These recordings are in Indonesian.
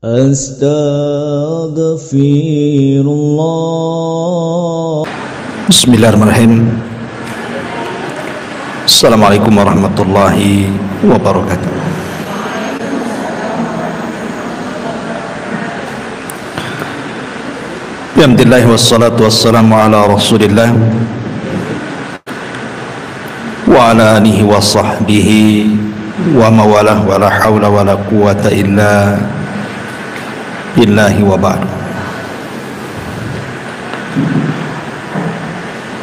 Astaghfirullah. Bismillahirrahmanirrahim. Assalamualaikum warahmatullahi wabarakatuh. Alhamdulillah wassalatu wassalamu ala rasulillah wa ala alihi wa sahbihi wa mawalah wa la hawla wa la quwata illa billahi wa ba'du.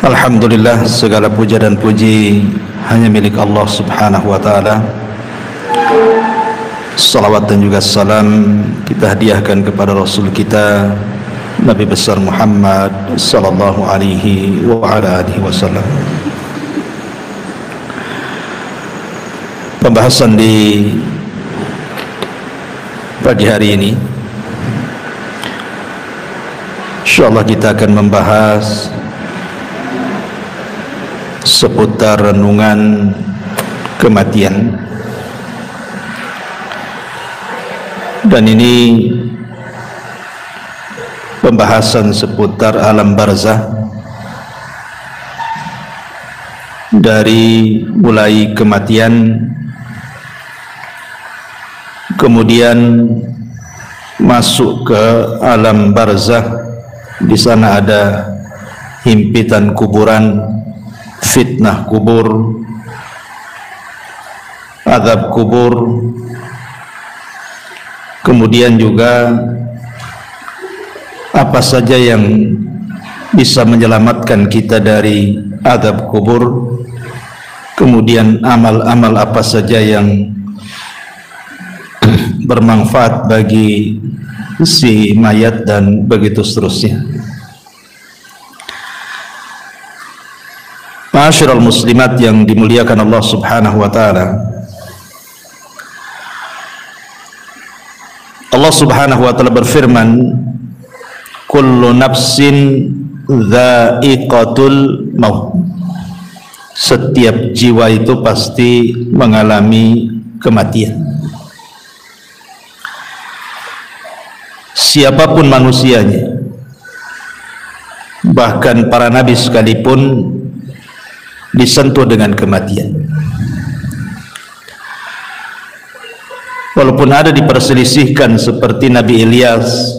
Alhamdulillah, segala puja dan puji hanya milik Allah subhanahu wa ta'ala. Salawat dan juga salam kita hadiahkan kepada Rasul kita Nabi besar Muhammad sallallahu alaihi wa ala alihi wasallam. Pembahasan di pagi hari ini, insyaallah kita akan membahas seputar renungan kematian. Dan ini pembahasan seputar alam barzah, dari mulai kematian, kemudian masuk ke alam barzah. Di sana ada himpitan kuburan, fitnah kubur, azab kubur, kemudian juga apa saja yang bisa menyelamatkan kita dari azab kubur, kemudian amal-amal apa saja yang bermanfaat bagi si mayat, dan begitu seterusnya. Ma'asyiral muslimat yang dimuliakan Allah subhanahu wa ta'ala, Allah subhanahu wa ta'ala berfirman, kullu nafsin dha'iqatul maut. Setiap jiwa itu pasti mengalami kematian. Siapapun manusianya, bahkan para nabi sekalipun disentuh dengan kematian. Walaupun ada diperselisihkan seperti Nabi Ilyas,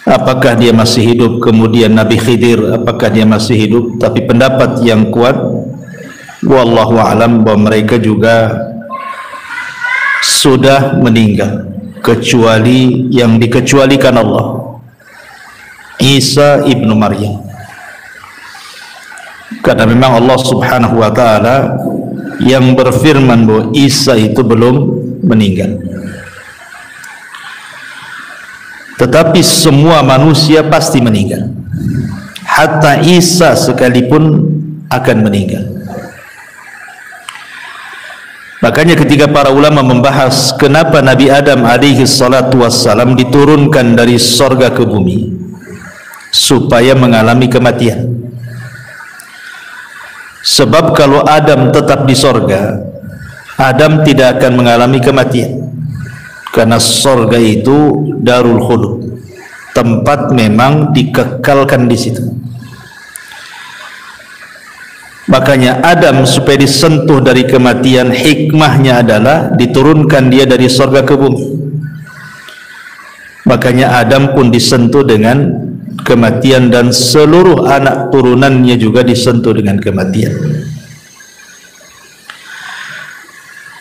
apakah dia masih hidup, kemudian Nabi Khidir, apakah dia masih hidup, tapi pendapat yang kuat wallahu a'lam bahwa mereka juga sudah meninggal, kecuali yang dikecualikan Allah, Isa ibnu Maryam. Karena memang Allah subhanahu wa ta'ala yang berfirman bahwa Isa itu belum meninggal. Tetapi semua manusia pasti meninggal, hatta Isa sekalipun akan meninggal. Makanya ketika para ulama membahas kenapa Nabi Adam alaihi salatu wassalam diturunkan dari sorga ke bumi, supaya mengalami kematian. Sebab kalau Adam tetap di sorga, Adam tidak akan mengalami kematian, karena sorga itu darul khulud, tempat memang dikekalkan di situ. Makanya Adam supaya disentuh dari kematian, hikmahnya adalah diturunkan dia dari sorga ke bumi. Makanya Adam pun disentuh dengan kematian, dan seluruh anak turunannya juga disentuh dengan kematian.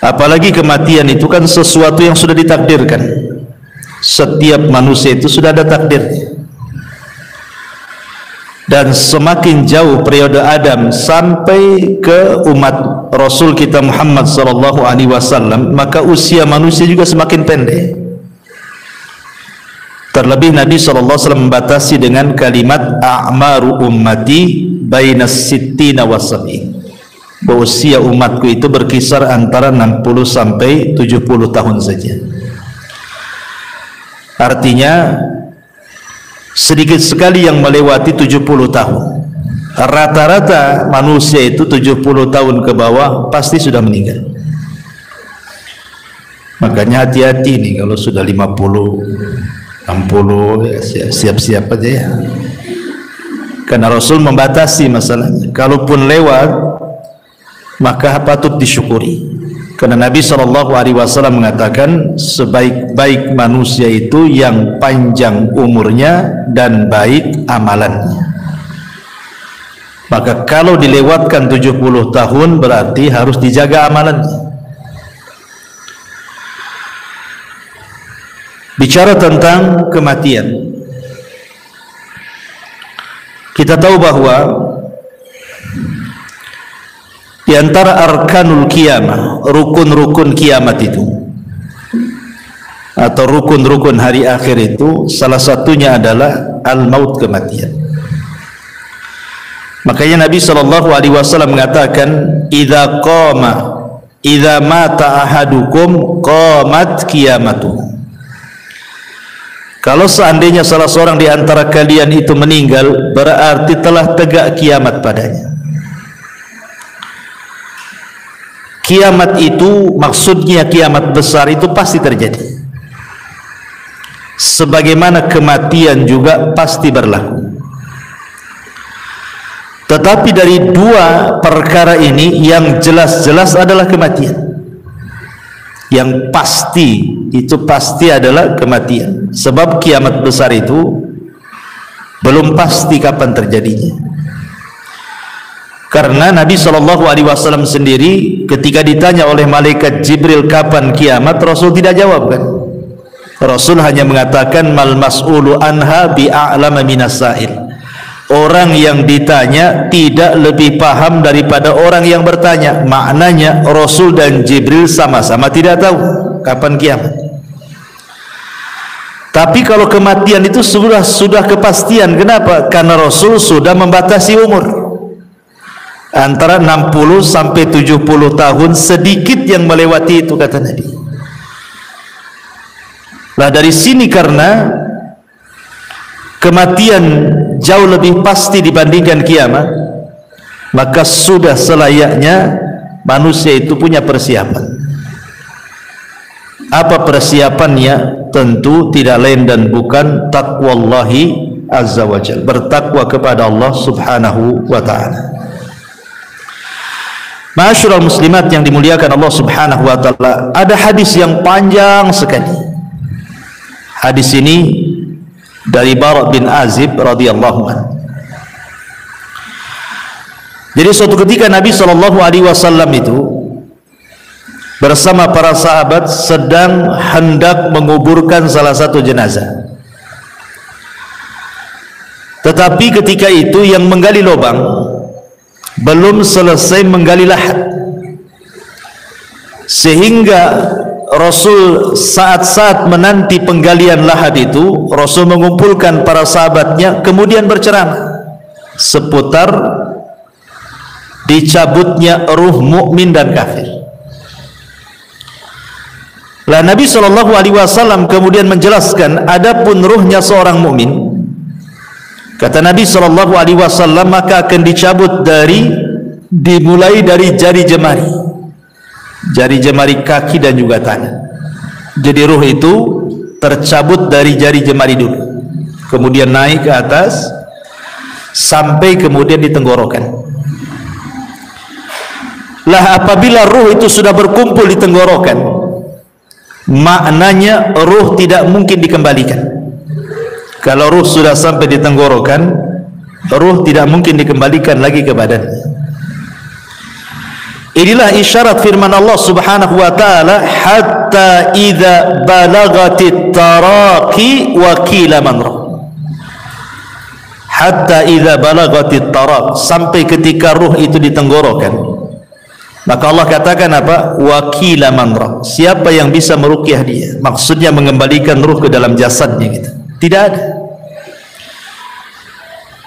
Apalagi kematian itu kan sesuatu yang sudah ditakdirkan. Setiap manusia itu sudah ada takdirnya. Dan semakin jauh periode Adam sampai ke umat Rasul kita Muhammad sallallahu alaihi wasallam, maka usia manusia juga semakin pendek. Terlebih Nabi SAW membatasi dengan kalimat a'maru ummati bainas sittina wa sab'in, bahwa usia umatku itu berkisar antara 60 sampai 70 tahun saja. Artinya sedikit sekali yang melewati 70 tahun. Rata-rata manusia itu 70 tahun ke bawah pasti sudah meninggal. Makanya hati-hati nih kalau sudah 50, 60 ya, siap-siap aja ya. Karena Rasul membatasi masalahnya. Kalaupun lewat maka patut disyukuri. Karena Nabi SAW mengatakan sebaik-baik manusia itu yang panjang umurnya dan baik amalannya. Maka kalau dilewatkan 70 tahun berarti harus dijaga amalannya. Bicara tentang kematian, kita tahu bahwa di antara arkanul kiamah, rukun-rukun kiamat itu atau rukun-rukun hari akhir itu, salah satunya adalah al-maut, kematian. Makanya Nabi SAW mengatakan, idza mata ahadukum qamat qiyamatuh. Kalau seandainya salah seorang di antara kalian itu meninggal, berarti telah tegak kiamat padanya. Kiamat itu maksudnya kiamat besar itu pasti terjadi. Sebagaimana kematian juga pasti berlaku. Tetapi dari dua perkara ini yang jelas-jelas adalah kematian. Yang pasti itu pasti adalah kematian. Sebab kiamat besar itu belum pasti kapan terjadinya. Karena Nabi SAW sendiri ketika ditanya oleh malaikat Jibril kapan kiamat, Rasul tidak jawab kan. Rasul hanya mengatakan mal mas'ulu anha bi'a'lama minas sa'il. Orang yang ditanya tidak lebih paham daripada orang yang bertanya. Maknanya Rasul dan Jibril sama-sama tidak tahu kapan kiamat. Tapi kalau kematian itu sudah kepastian. Kenapa? Karena Rasul sudah membatasi umur antara 60 sampai 70 tahun, sedikit yang melewati itu, kata Nabi. Lah dari sini karena kematian jauh lebih pasti dibandingkan kiamat, maka sudah selayaknya manusia itu punya persiapan. Apa persiapannya? Tentu tidak lain dan bukan taqwallahi azza wa jalla, bertakwa kepada Allah subhanahu wa ta'ala. Ma'asyiral muslimat yang dimuliakan Allah subhanahu wa ta'ala, ada hadis yang panjang sekali. Hadis ini dari Bara bin Azib radhiyallahu anhu. Jadi suatu ketika Nabi SAW itu bersama para sahabat sedang hendak menguburkan salah satu jenazah. Tetapi ketika itu yang menggali lubang belum selesai menggali lahat, sehingga Rasul saat-saat menanti penggalian lahat itu, Rasul mengumpulkan para sahabatnya kemudian berceramah seputar dicabutnya ruh mukmin dan kafir. Lah Nabi SAW kemudian menjelaskan, adapun ruhnya seorang mukmin, kata Nabi SAW, maka akan dicabut dimulai dari jari jemari kaki dan juga tangan. Jadi ruh itu tercabut dari jari jemari dulu, kemudian naik ke atas sampai kemudian di tenggorokan. Lah apabila ruh itu sudah berkumpul di tenggorokan, maknanya ruh tidak mungkin dikembalikan. Kalau ruh sudah sampai di tenggorokan, ruh tidak mungkin dikembalikan lagi ke badannya. Inilah isyarat firman Allah subhanahu wa ta'ala, hatta idza balagatit taraqi wa qila man ra. Hatta idza balagatit taraq, sampai ketika ruh itu di tenggorokan, maka Allah katakan apa? Wa qila man ra. Siapa yang bisa meruqyah dia? Maksudnya mengembalikan ruh ke dalam jasadnya gitu. Tidak ada.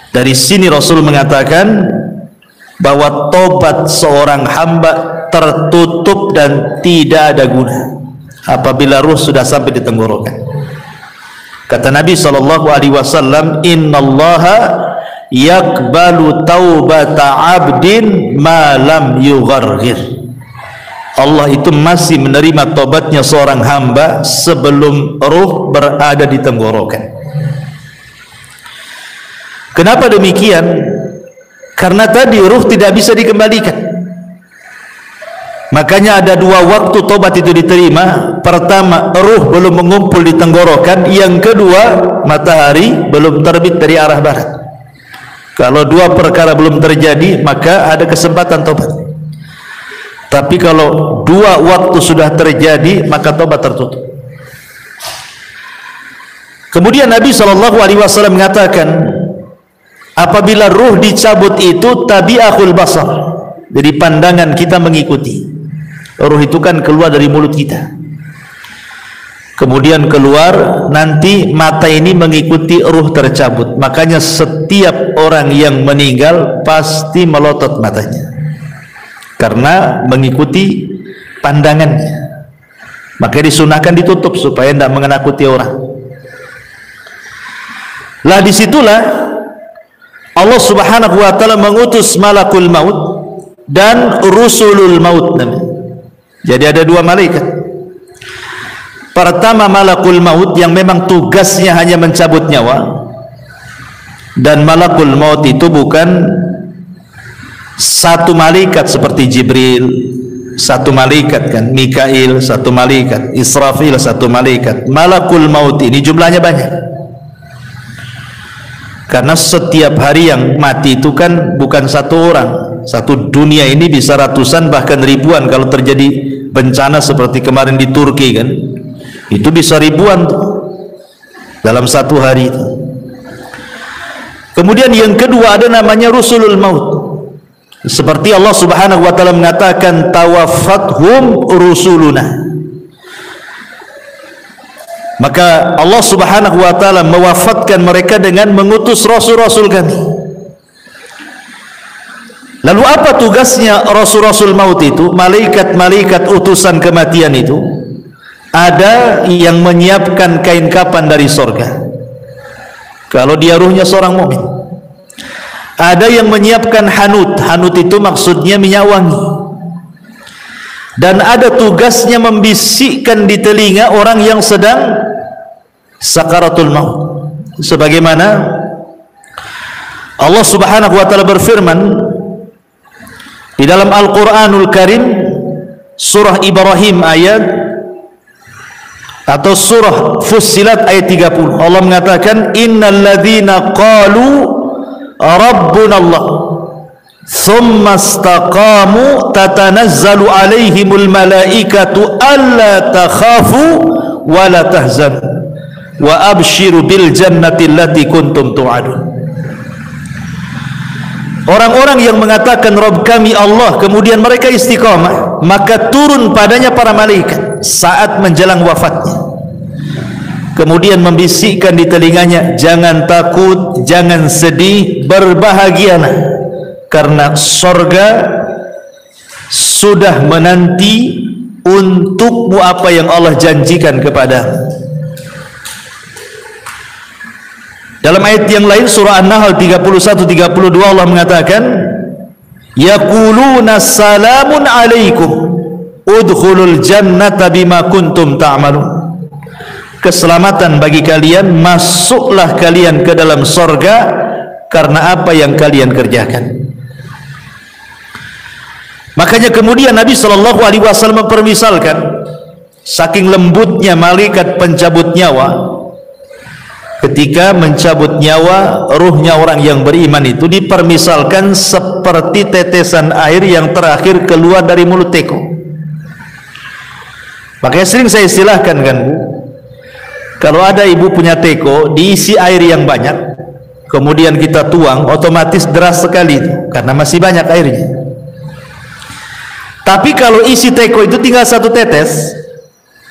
Dari sini Rasul mengatakan bahwa tobat seorang hamba tertutup dan tidak ada guna apabila ruh sudah sampai di tenggorokan. Kata Nabi SAW, innallaha yakbalu taubata abdin ma lam yugharghir. Allah itu masih menerima tobatnya seorang hamba sebelum ruh berada di tenggorokan. Kenapa demikian? Karena tadi ruh tidak bisa dikembalikan. Makanya ada dua waktu tobat itu diterima. Pertama, ruh belum mengumpul di tenggorokan. Yang kedua, matahari belum terbit dari arah barat. Kalau dua perkara belum terjadi, maka ada kesempatan tobat. Tapi kalau dua waktu sudah terjadi, maka tobat tertutup. Kemudian Nabi SAW mengatakan, apabila ruh dicabut itu tabi'ahul basar, jadi pandangan kita mengikuti. Ruh itu kan keluar dari mulut kita, kemudian keluar, nanti mata ini mengikuti ruh tercabut. Makanya setiap orang yang meninggal pasti melotot matanya karena mengikuti pandangannya. Maka disunahkan ditutup supaya tidak mengenakuti orang. Lah disitulah Allah Subhanahu wa ta'ala mengutus malakul maut dan rusulul maut. Jadi ada dua malaikat. Pertama malakul maut yang memang tugasnya hanya mencabut nyawa. Dan malakul maut itu bukan satu malaikat seperti Jibril, satu malaikat kan, Mikail satu malaikat, Israfil satu malaikat. Malakul maut ini jumlahnya banyak. Karena setiap hari yang mati itu kan bukan satu orang. Satu dunia ini bisa ratusan bahkan ribuan. Kalau terjadi bencana seperti kemarin di Turki kan, itu bisa ribuan tuh dalam satu hari itu. Kemudian yang kedua ada namanya rusulul maut. Seperti Allah Subhanahu wa ta'ala mengatakan tawaffathum rusuluna. Maka Allah Subhanahu wa ta'ala mewafatkan mereka dengan mengutus rasul-rasul kami. Lalu apa tugasnya rasul-rasul maut itu? Malaikat-malaikat utusan kematian itu, ada yang menyiapkan kain kapan dari sorga kalau dia ruhnya seorang mukmin. Ada yang menyiapkan hanut. Hanut itu maksudnya minyak wangi. Dan ada tugasnya membisikkan di telinga orang yang sedang sakaratul maut. Sebagaimana Allah Subhanahu wa ta'ala berfirman di dalam Al-Quranul Karim, surah Ibrahim ayat atau surah Fussilat ayat 30. Allah mengatakan innal ladzina qalu Rabbuna Allah thumma istaqamu tatanazzalu alaihimul malaikatu alla takhafu wa la tahzanu wa abshiru bil jannati allati kuntum tu'adun. Orang-orang yang mengatakan Rabb kami Allah, kemudian mereka istiqamah, maka turun padanya para malaikat saat menjelang wafatnya. Kemudian membisikkan di telinganya, jangan takut, jangan sedih, berbahagialah, karena sorga sudah menanti untukmu apa yang Allah janjikan kepada. Dalam ayat yang lain surah An-Nahl 31-32 Allah mengatakan, yaquluna salamun alaikum udkhulul jannata bima kuntum ta'malun. Keselamatan bagi kalian, masuklah kalian ke dalam sorga karena apa yang kalian kerjakan. Makanya kemudian Nabi SAW mempermisalkan saking lembutnya malaikat pencabut nyawa. Ketika mencabut nyawa ruhnya orang yang beriman itu dipermisalkan seperti tetesan air yang terakhir keluar dari mulut teko. Makanya sering saya istilahkan kan Bu, kalau ada ibu punya teko diisi air yang banyak, kemudian kita tuang, otomatis deras sekali itu, karena masih banyak airnya. Tapi kalau isi teko itu tinggal satu tetes,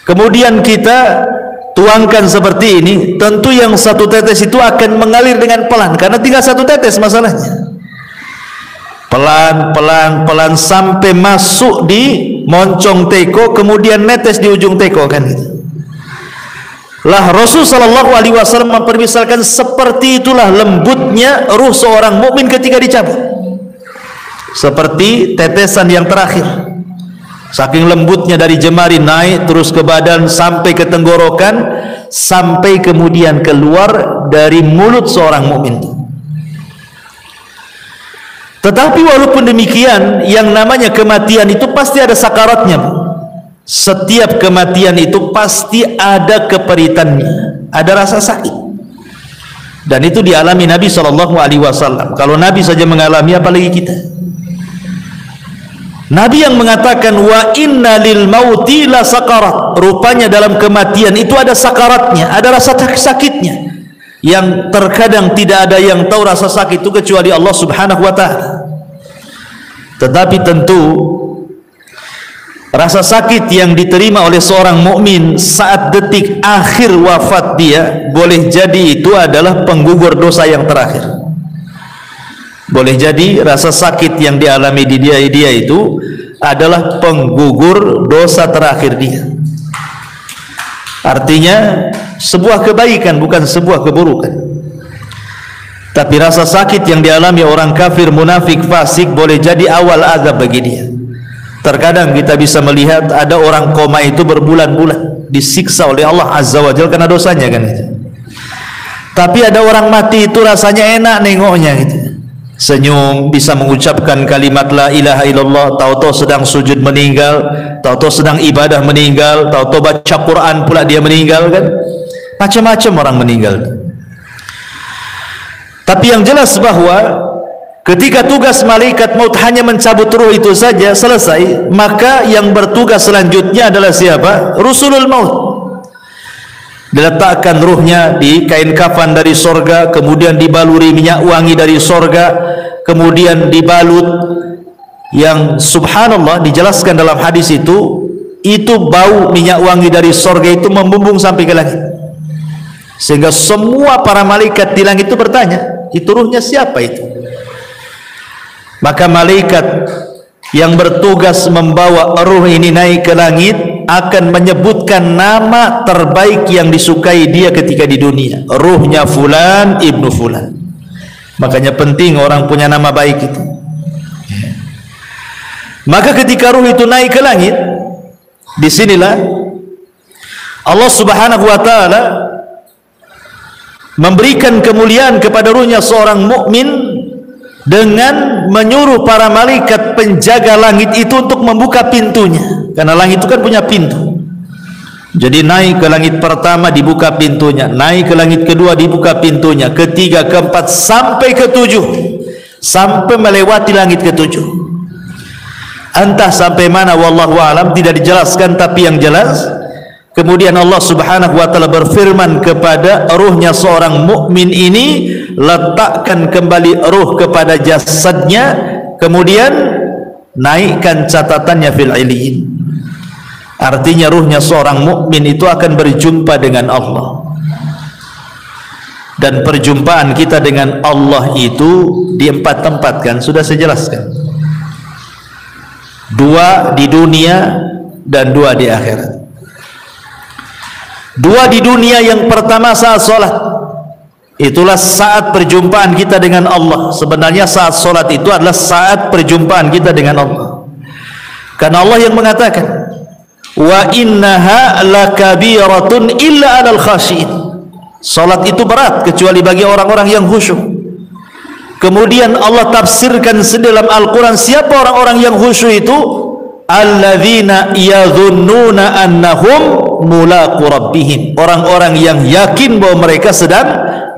kemudian kita tuangkan seperti ini, tentu yang satu tetes itu akan mengalir dengan pelan, karena tinggal satu tetes masalahnya. Pelan sampai masuk di moncong teko, kemudian netes di ujung teko kan gitu. Lah Rasul sallallahu alaihi wasallam mempermisalkan seperti itulah lembutnya ruh seorang mukmin ketika dicabut. Seperti tetesan yang terakhir. Saking lembutnya dari jemari naik terus ke badan sampai ke tenggorokan, sampai kemudian keluar dari mulut seorang mukmin. Tetapi walaupun demikian, yang namanya kematian itu pasti ada sakaratnya. Setiap kematian itu pasti ada keperitannya, ada rasa sakit. Dan itu dialami Nabi SAW. Kalau Nabi saja mengalami, apalagi kita. Nabi yang mengatakan wa inna lil mauti la sakarat, rupanya dalam kematian itu ada sakaratnya, ada rasa sakitnya, yang terkadang tidak ada yang tahu rasa sakit itu kecuali Allah Subhanahu wa ta'ala. Tetapi tentu rasa sakit yang diterima oleh seorang mukmin saat detik akhir wafat dia, boleh jadi itu adalah penggugur dosa yang terakhir. Boleh jadi rasa sakit yang dialami di dia itu adalah penggugur dosa terakhir dia. Artinya sebuah kebaikan, bukan sebuah keburukan. Tapi rasa sakit yang dialami orang kafir, munafik, fasik boleh jadi awal azab bagi dia. Terkadang kita bisa melihat ada orang koma itu berbulan-bulan disiksa oleh Allah Azza wa Jalla karena dosanya kan itu. Tapi ada orang mati itu rasanya enak nengoknya gitu. Senyum, bisa mengucapkan kalimat la ilaha illallah, tahu-tahu sedang sujud meninggal, tahu-tahu sedang ibadah meninggal, tahu-tahu baca Quran pula dia meninggal kan. Macam-macam orang meninggal. Tapi yang jelas bahwa ketika tugas malaikat maut hanya mencabut ruh itu saja selesai, maka yang bertugas selanjutnya adalah siapa? Rusulul maut. Diletakkan ruhnya di kain kafan dari sorga, kemudian dibaluri minyak wangi dari sorga, kemudian dibalut, yang subhanallah dijelaskan dalam hadis itu bau minyak wangi dari sorga itu membumbung sampai ke langit, sehingga semua para malaikat di langit itu bertanya, itu ruhnya siapa itu? Maka malaikat yang bertugas membawa ruh ini naik ke langit akan menyebutkan nama terbaik yang disukai dia ketika di dunia. Ruhnya fulan ibnu fulan. Makanya penting orang punya nama baik itu. Maka ketika ruh itu naik ke langit, disinilah Allah Subhanahu wa ta'ala memberikan kemuliaan kepada ruhnya seorang mukmin dengan menyuruh para malaikat penjaga langit itu untuk membuka pintunya, karena langit itu kan punya pintu. Jadi naik ke langit pertama dibuka pintunya, naik ke langit kedua dibuka pintunya, ketiga, keempat, sampai ketujuh, sampai melewati langit ketujuh. Entah sampai mana wallahu alam, tidak dijelaskan. Tapi yang jelas kemudian Allah Subhanahu wa ta'ala berfirman kepada ruhnya seorang mukmin ini, letakkan kembali ruh kepada jasadnya, kemudian naikkan catatannya fil illiyin. Artinya ruhnya seorang mukmin itu akan berjumpa dengan Allah. Dan perjumpaan kita dengan Allah itu di 4 tempat kan sudah saya jelaskan. 2 di dunia dan 2 di akhirat. 2 di dunia, yang pertama saat sholat, itulah saat perjumpaan kita dengan Allah. Sebenarnya saat sholat itu adalah saat perjumpaan kita dengan Allah, karena Allah yang mengatakan wa innaha lakabiratun illa alal khashiin. Sholat itu berat kecuali bagi orang-orang yang khusyuk. Kemudian Allah tafsirkan dalam Al-Quran siapa orang-orang yang khusyuk itu, alladzina yadhunnuna annahum mulaqu rabbihim, orang-orang yang yakin bahwa mereka sedang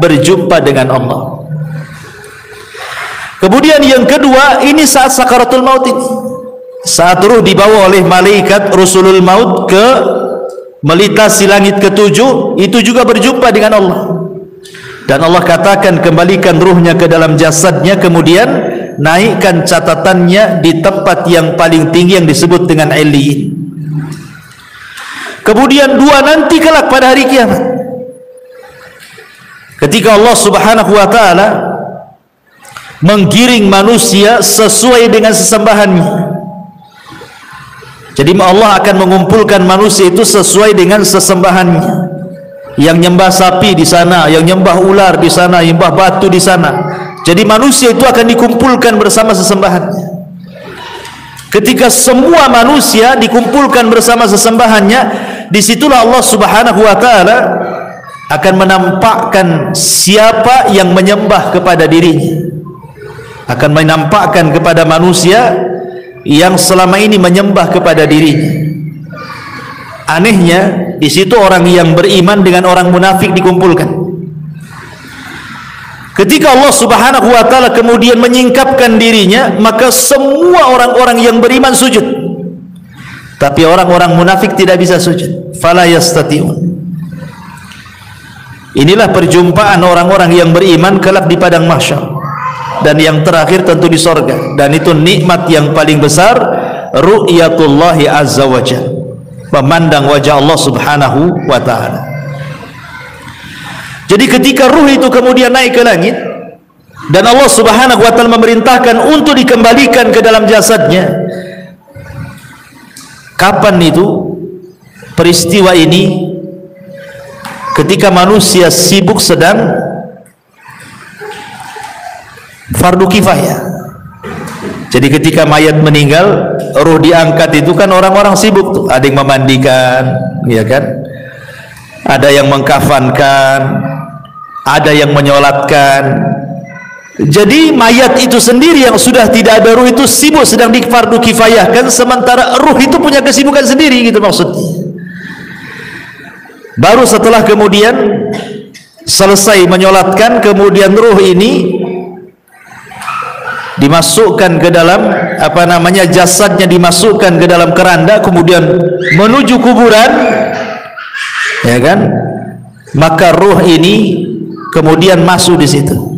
berjumpa dengan Allah. Kemudian yang kedua, ini saat sakaratul maut ini, saat ruh dibawa oleh malaikat rusulul maut ke melintasi langit ketujuh, itu juga berjumpa dengan Allah. Dan Allah katakan kembalikan ruhnya ke dalam jasadnya, kemudian naikkan catatannya di tempat yang paling tinggi yang disebut dengan illiyin. Kemudian 2 nanti kelak pada hari kiamat, ketika Allah Subhanahu wa ta'ala menggiring manusia sesuai dengan sesembahannya. Jadi Allah akan mengumpulkan manusia itu sesuai dengan sesembahannya. Yang nyembah sapi di sana, yang nyembah ular di sana, yang nyembah batu di sana. Jadi manusia itu akan dikumpulkan bersama sesembahannya. ketika semua manusia dikumpulkan bersama sesembahannya, disitulah Allah Subhanahu wa ta'ala akan menampakkan siapa yang menyembah kepada dirinya, akan menampakkan kepada manusia yang selama ini menyembah kepada dirinya. Anehnya, di situ orang yang beriman dengan orang munafik dikumpulkan. Ketika Allah Subhanahu wa ta'ala kemudian menyingkapkan dirinya, maka semua orang-orang yang beriman sujud, tapi orang-orang munafik tidak bisa sujud. Fala yastati'un. Inilah perjumpaan orang-orang yang beriman kelak di padang mahsyar, dan yang terakhir tentu di sorga. Dan itu nikmat yang paling besar, ru'yatullahi azza wa jalla, memandang wajah Allah Subhanahu wa ta'ala. Jadi ketika ruh itu kemudian naik ke langit dan Allah Subhanahu wa ta'ala memerintahkan untuk dikembalikan ke dalam jasadnya, kapan itu peristiwa ini? Ketika manusia sibuk sedang fardu kifayah. Jadi ketika mayat meninggal, ruh diangkat itu kan orang-orang sibuk tuh, ada yang memandikan, ya kan? Ada yang mengkafankan, ada yang menyolatkan. Jadi mayat itu sendiri yang sudah tidak ada ruh itu sibuk sedang di fardu kifayahkan, sementara ruh itu punya kesibukan sendiri, gitu maksudnya. Baru setelah kemudian selesai menyolatkan, kemudian ruh ini dimasukkan ke dalam jasadnya dimasukkan ke dalam keranda, kemudian menuju kuburan, ya kan? Maka ruh ini kemudian masuk di situ.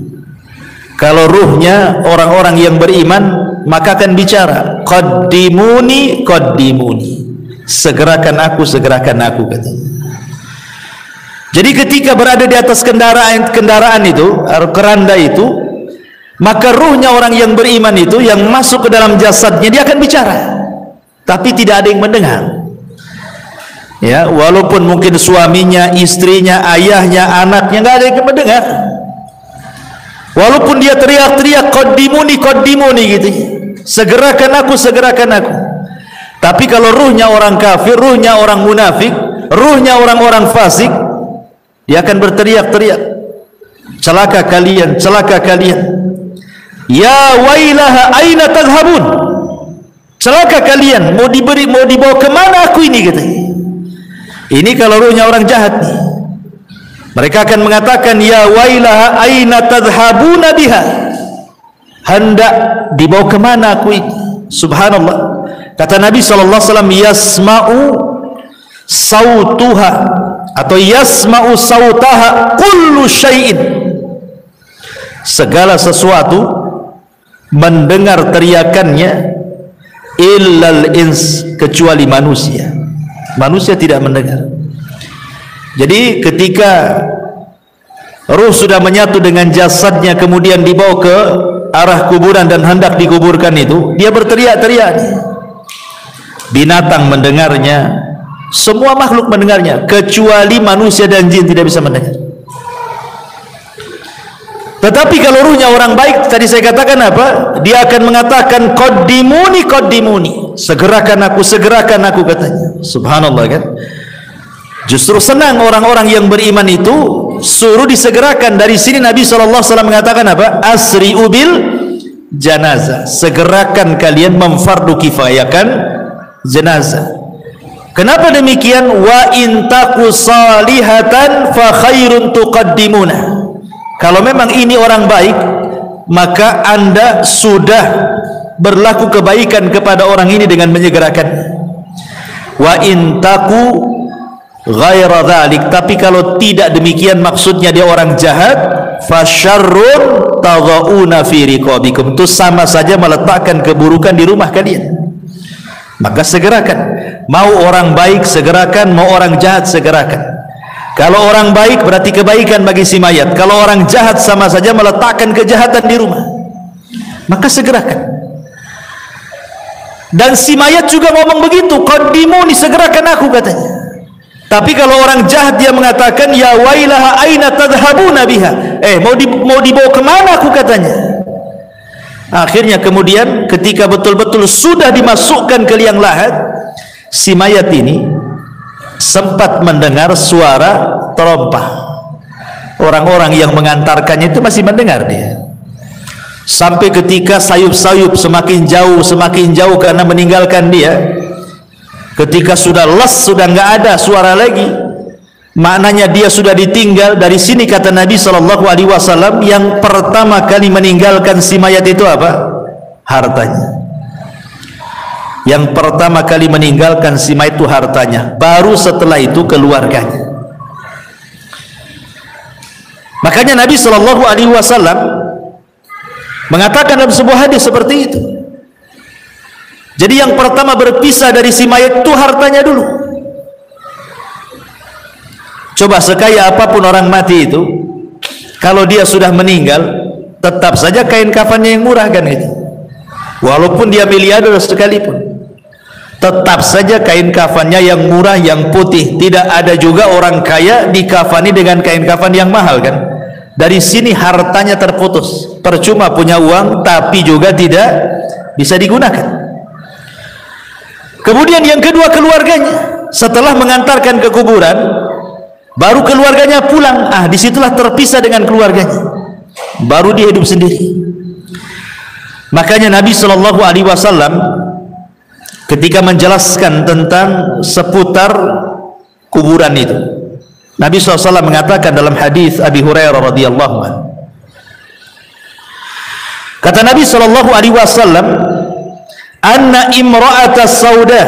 Kalau ruhnya orang-orang yang beriman, maka akan bicara, qaddimuni qaddimuni, segerakan aku katanya. Jadi ketika berada di atas kendaraan itu, keranda itu, maka ruhnya orang yang beriman itu yang masuk ke dalam jasadnya, dia akan bicara, tapi tidak ada yang mendengar. Ya, walaupun mungkin suaminya, istrinya, ayahnya, anaknya, nggak ada yang mendengar. Walaupun dia teriak-teriak qaddimuni qaddimuni gitu, segerakan aku. Tapi kalau ruhnya orang kafir, ruhnya orang munafik, ruhnya orang-orang fasik, dia akan berteriak-teriak, celaka kalian, ya wailaha aina tadhhabun, celaka kalian, mau dibawa kemana aku ini gitu. Ini kalau ruhnya orang jahat nih, mereka akan mengatakan, ya wailaha aina tadhhabuna biha, hendak dibawa kemana aku ini. Subhanallah. Kata Nabi SAW, yasma'u sautuha atau yasma'u sautaha kullu syai'in, segala sesuatu mendengar teriakannya, illal ins, kecuali manusia. Manusia tidak mendengar. Jadi ketika ruh sudah menyatu dengan jasadnya, kemudian dibawa ke arah kuburan dan hendak dikuburkan itu, dia berteriak-teriak. Binatang mendengarnya, semua makhluk mendengarnya, kecuali manusia dan jin tidak bisa mendengar. Tetapi kalau ruhnya orang baik, tadi saya katakan apa? Dia akan mengatakan qaddimuni qaddimuni, segerakan aku katanya. Subhanallah kan? Justru senang orang-orang yang beriman itu suruh disegerakan. Dari sini Nabi SAW mengatakan apa? Asri'u bil janazah, segerakan kalian memfardu kifayahkan jenazah. Kenapa demikian? Wa in taku salihatan fa khairun tuqaddimuna. Kalau memang ini orang baik, maka Anda sudah berlaku kebaikan kepada orang ini dengan menyegerakan. Wa in taku ghaira dzalik, tapi kalau tidak demikian, maksudnya dia orang jahat, fa syarrun tadhauna fi riqabikum, itu sama saja meletakkan keburukan di rumah kalian. Maka segerakan. Mau orang baik segerakan, mau orang jahat segerakan. Kalau orang baik berarti kebaikan bagi si mayat, kalau orang jahat sama saja meletakkan kejahatan di rumah. Maka segerakan. Dan si mayat juga ngomong begitu, qaddimuni, segerakan aku katanya. Tapi kalau orang jahat dia mengatakan, ya wailaha aina tadhhabuna biha, mau dibawa kemana aku katanya. Akhirnya kemudian ketika betul-betul sudah dimasukkan ke liang lahat, si mayat ini sempat mendengar suara terompah. Orang-orang yang mengantarkannya itu masih mendengar dia. Sampai ketika sayup-sayup semakin jauh karena meninggalkan dia. Ketika sudah les, sudah nggak ada suara lagi, maknanya dia sudah ditinggal. Dari sini kata Nabi SAW, yang pertama kali meninggalkan si mayat itu apa? Hartanya. Yang pertama kali meninggalkan si mayat itu hartanya, baru setelah itu keluarganya. Makanya Nabi SAW mengatakan dalam sebuah hadis seperti itu. Jadi yang pertama berpisah dari si mayat itu hartanya dulu. Coba sekaya apapun orang mati itu, kalau dia sudah meninggal, tetap saja kain kafannya yang murah kan itu. Walaupun dia miliarder sekalipun, tetap saja kain kafannya yang murah, yang putih. Tidak ada juga orang kaya dikafani dengan kain kafan yang mahal kan. Dari sini hartanya terputus. Percuma punya uang tapi juga tidak bisa digunakan. Kemudian yang kedua keluarganya. Setelah mengantarkan ke kuburan, baru keluarganya pulang. Disitulah terpisah dengan keluarganya, baru dia hidup sendiri. Makanya Nabi SAW ketika menjelaskan tentang seputar kuburan itu, Nabi SAW mengatakan dalam hadis Abi Hurairah radhiyallahu anhu, kata Nabi SAW, anna imra'ata sauda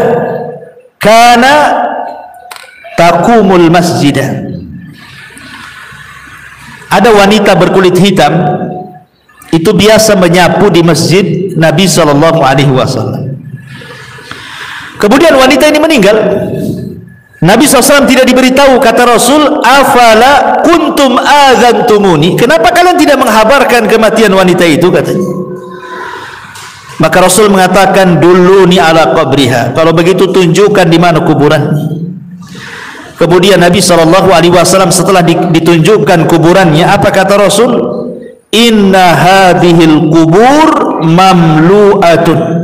kana taqumul masjidah. Ada wanita berkulit hitam itu biasa menyapu di masjid Nabi SAW. Kemudian wanita ini meninggal. Nabi SAW tidak diberitahu. Kata Rasul, afala kuntum adzantumuni, kenapa kalian tidak menghabarkan kematian wanita itu, katanya. Maka Rasul mengatakan, duluni ala qabriha, kalau begitu tunjukkan di mana kuburannya. Kemudian Nabi SAW setelah ditunjukkan kuburannya, apa kata Rasul? Inna hadhil kubur mamlu'atun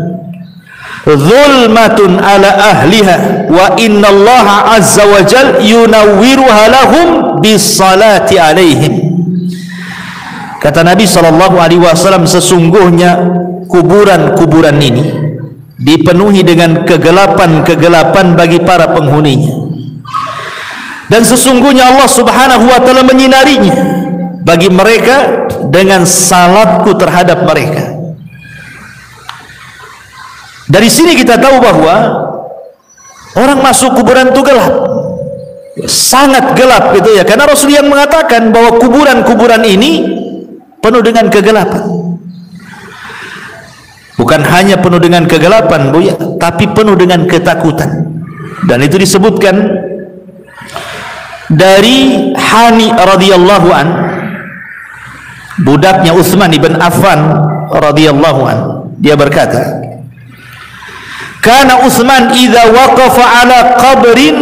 zulmatun ala ahliha wa innallaha azza wa jal yunawwiruha lahum bisalati alaihim. Kata Nabi SAW, sesungguhnya kuburan-kuburan ini dipenuhi dengan kegelapan-kegelapan bagi para penghuninya, dan sesungguhnya Allah Subhanahu wa ta'ala menyinarinya bagi mereka dengan salatku terhadap mereka. Dari sini kita tahu bahwa orang masuk kuburan itu gelap, sangat gelap gitu ya, karena Rasul yang mengatakan bahwa kuburan-kuburan ini penuh dengan kegelapan. Bukan hanya penuh dengan kegelapan, Bu ya, tapi penuh dengan ketakutan. Dan itu disebutkan dari Hani radhiyallahu an, budaknya Utsman ibn Affan radhiyallahu an. Dia berkata, kana Utsman idza waqafa ala qabrin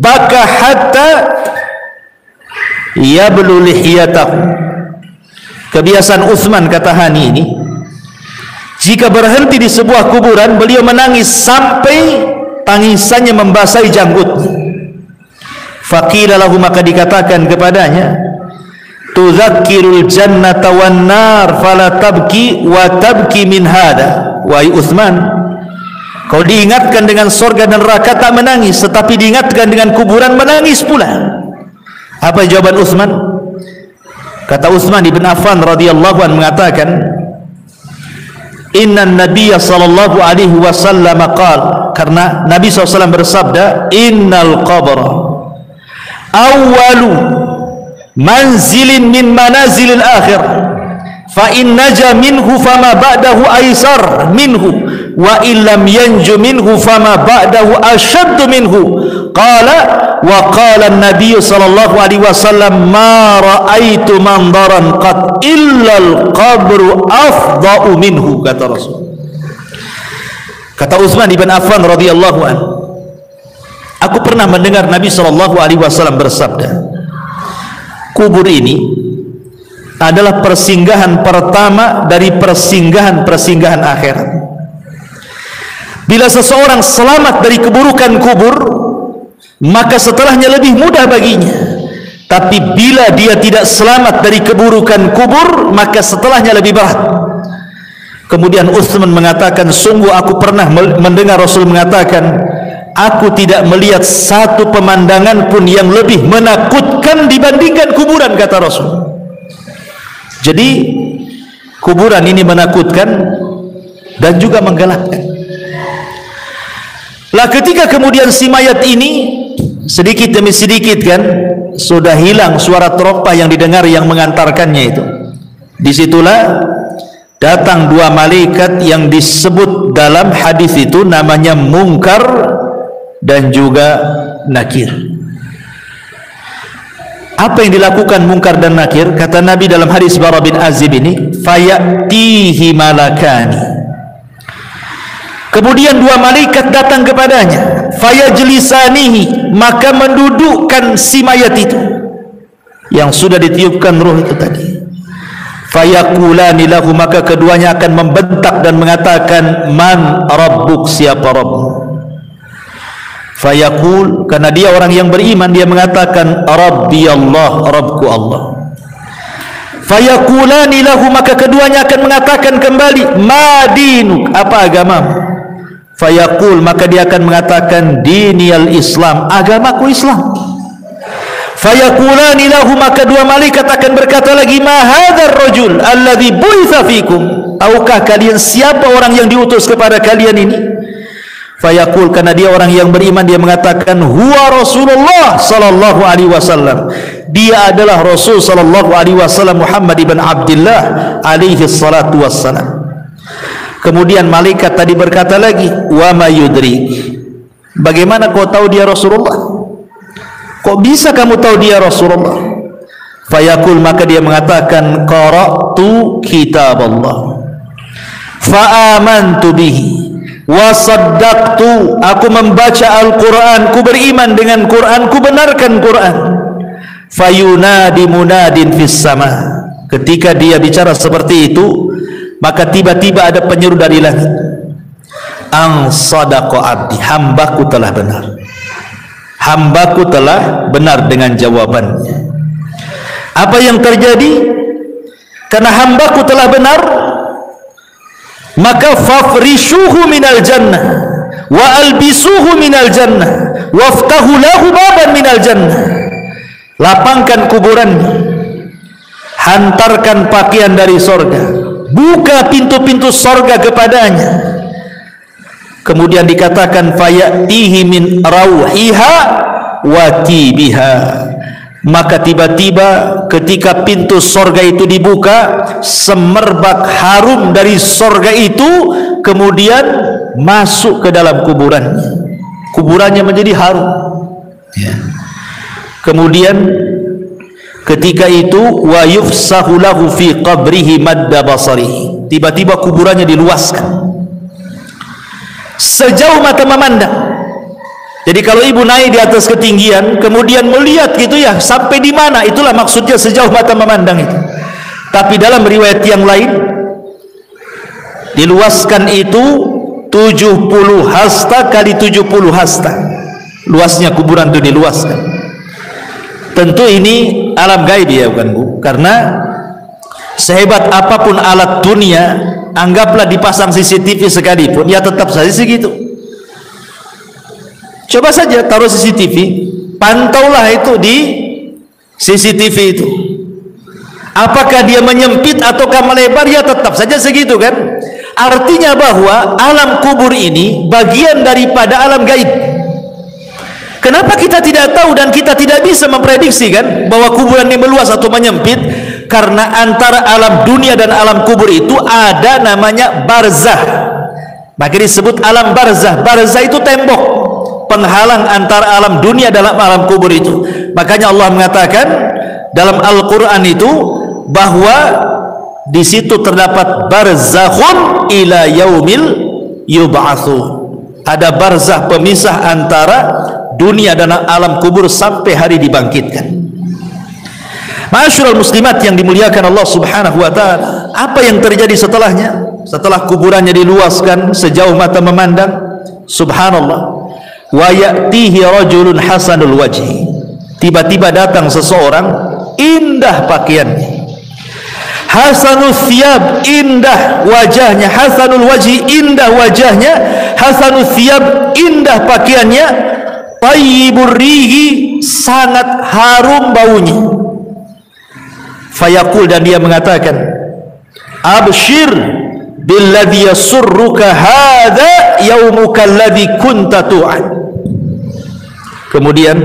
baka hatta yablu lihiyatahu. Kebiasaan Utsman, kata Hani ini, jika berhenti di sebuah kuburan, beliau menangis sampai tangisannya membasahi janggutnya. Faqila lahu, maka dikatakan kepadanya, tuzakkirul jannata wan nar fala tabki wa tabki min hada. Wahai Utsman, kau diingatkan dengan surga dan neraka tak menangis, tetapi diingatkan dengan kuburan menangis pula. Apa jawaban Utsman? Kata Utsman ibn Affan radhiyallahu anhu mengatakan, inna nabiyya sallallahu alaihi wasallam qala, karena Nabi SAW bersabda, innal qabra awwalu manzilin min manazilil akhir, fa in naja minhu fama ba'dahu aisar minhu wa illam yanju minhu fama ba'dahu ashaddu minhu. Qala wa qala an-nabiy sallallahu alaihi wasallam, ma ra'aitu mandaran qad illa al-qabru afda'u minhu. Kata Rasul. Kata Utsman ibn Affan radhiyallahu anhu, aku pernah mendengar Nabi sallallahu alaihi wasallam bersabda, kubur ini adalah persinggahan pertama dari persinggahan-persinggahan akhirat. Bila seseorang selamat dari keburukan kubur, maka setelahnya lebih mudah baginya. Tapi bila dia tidak selamat dari keburukan kubur, maka setelahnya lebih berat. Kemudian Utsman mengatakan, sungguh aku pernah mendengar Rasul mengatakan, aku tidak melihat satu pemandangan pun yang lebih menakutkan dibandingkan kuburan, kata Rasul. Jadi kuburan ini menakutkan dan juga menggelapkan. Lah ketika kemudian si mayat ini sedikit demi sedikit kan sudah hilang suara terompah yang didengar yang mengantarkannya itu, disitulah datang dua malaikat yang disebut dalam hadis itu namanya Munkar dan juga Nakir. Apa yang dilakukan Munkar dan Nakir? Kata Nabi dalam hadis Bara bin Azib ini, fayatihi malakani, kemudian dua malaikat datang kepadanya, fayajlisanihi, maka mendudukkan si mayat itu yang sudah ditiupkan ruh itu tadi. Fayaqulani lahu, maka keduanya akan membentak dan mengatakan, man rabbuk, siapa Rabbmu? Fayaqul, karena dia orang yang beriman, dia mengatakan Rabbi Allah, Rabbku Allah. Fayaqulani lahu, maka keduanya akan mengatakan kembali, ma dinuk, apa agamamu? Fayaqul, maka dia akan mengatakan diniyal Islam, agamaku Islam. Fayaqulani lahu, maka dua malaikat akan berkata lagi, ma hadzal rajul alladzi bu'itsa fikum, tahukah kalian siapa orang yang diutus kepada kalian ini? Fayaqul, karena dia orang yang beriman, dia mengatakan huwa Rasulullah sallallahu alaihi wasallam, dia adalah Rasul sallallahu alaihi wasallam Muhammad ibn Abdullah alaihi salatu wassalam. Kemudian malaikat tadi berkata lagi, wa ma yudrik, bagaimana kau tahu dia Rasulullah? Kok bisa kamu tahu dia Rasulullah? Fayaqul, maka dia mengatakan qara'tu kitab Allah fa amantu bihi wa saddaqtu, aku membaca Al-Quran, ku beriman dengan Quran, ku benarkan Quran. Fayunadi munadin fis sama, ketika dia bicara seperti itu, maka tiba-tiba ada penyeru dari langit, ang sadaqa abdi, hambaku telah benar, hambaku telah benar dengan jawabannya. Apa yang terjadi? Karena hambaku telah benar, maka fafrishuhu minal jannah wa albisuhu minal jannah waftahu lahu baban minal jannah, lapangkan kuburannya, hantarkan pakaian dari sorga, buka pintu-pintu sorga kepadanya. Kemudian dikatakan fayatihi min rauhiha wa tibiha, maka tiba-tiba ketika pintu sorga itu dibuka, semerbak harum dari sorga itu kemudian masuk ke dalam kuburannya, kuburannya menjadi harum ya. Kemudian ketika itu wa yufsahu lahu fi qabrihi madda basarihi, tiba-tiba kuburannya diluaskan sejauh mata memandang. Jadi kalau ibu naik di atas ketinggian kemudian melihat gitu ya, sampai di mana, itulah maksudnya sejauh mata memandang itu. Tapi dalam riwayat yang lain diluaskan itu 70 hasta kali 70 hasta, luasnya kuburan itu diluaskan. Tentu ini alam gaib ya, bukan Bu? Karena sehebat apapun alat dunia, anggaplah dipasang CCTV sekalipun, ya tetap saja segitu. Coba saja taruh CCTV, pantaulah itu di CCTV itu, apakah dia menyempit ataukah melebar, ya tetap saja segitu kan. Artinya bahwa alam kubur ini bagian daripada alam gaib. Kenapa kita tidak tahu dan kita tidak bisa memprediksi kan bahwa kuburan ini meluas atau menyempit? Karena antara alam dunia dan alam kubur itu ada namanya barzah, maka disebut alam barzah. Barzah itu tembok penghalang antara alam dunia dan alam kubur itu. Makanya Allah mengatakan dalam Al-Quran itu bahwa di situ terdapat barzakhun ila yaumil yub'atsu, ada barzah pemisah antara dunia dan alam kubur sampai hari dibangkitkan. Ma'asyiral muslimat yang dimuliakan Allah Subhanahu wa taala, apa yang terjadi setelahnya? Setelah kuburannya diluaskan sejauh mata memandang, subhanallah, wa ya'tihi rajulun hasanul wajhi, tiba-tiba datang seseorang indah pakaiannya, hasanul thiyab, indah wajahnya, hasanul wajhi, indah wajahnya, hasanul thiyab, indah pakaiannya, tayyibur rihi, sangat harum baunya. Fayaqul, dan dia mengatakan, abshir billadhi yasurruka hadha yaumuka alladhi kunta tu'ad. Kemudian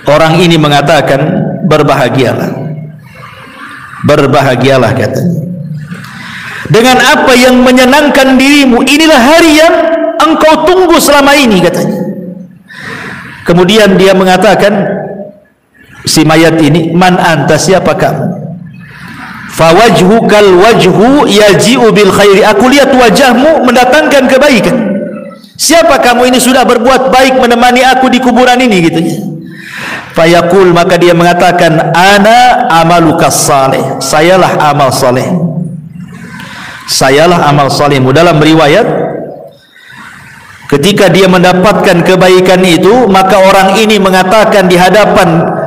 orang ini mengatakan, berbahagialah, berbahagialah katanya, dengan apa yang menyenangkan dirimu, inilah hari yang engkau tunggu selama ini katanya. Kemudian dia mengatakan, si mayat ini, man anta, siapa kamu? Fawajhukal wajhu yaji'u bil khairi, aku lihat wajahmu mendatangkan kebaikan. Siapa kamu ini? Sudah berbuat baik menemani aku di kuburan ini gitu ya. Fayaqul, maka dia mengatakan, ana amalukas saleh, sayalah amal saleh, sayalah amal salehmu. Dalam riwayat, ketika dia mendapatkan kebaikan itu, maka orang ini mengatakan di hadapan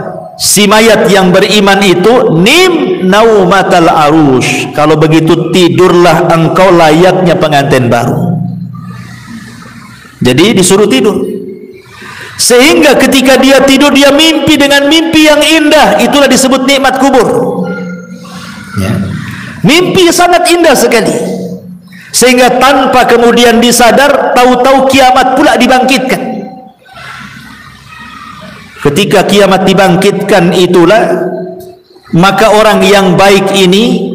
si mayat yang beriman itu, nim naumatal arush, kalau begitu tidurlah engkau layaknya pengantin baru. Jadi disuruh tidur, sehingga ketika dia tidur dia mimpi dengan mimpi yang indah. Itulah disebut nikmat kubur ya. Mimpi sangat indah sekali, sehingga tanpa kemudian disadar, tahu-tahu kiamat pula dibangkitkan. Ketika kiamat dibangkitkan itulah, maka orang yang baik ini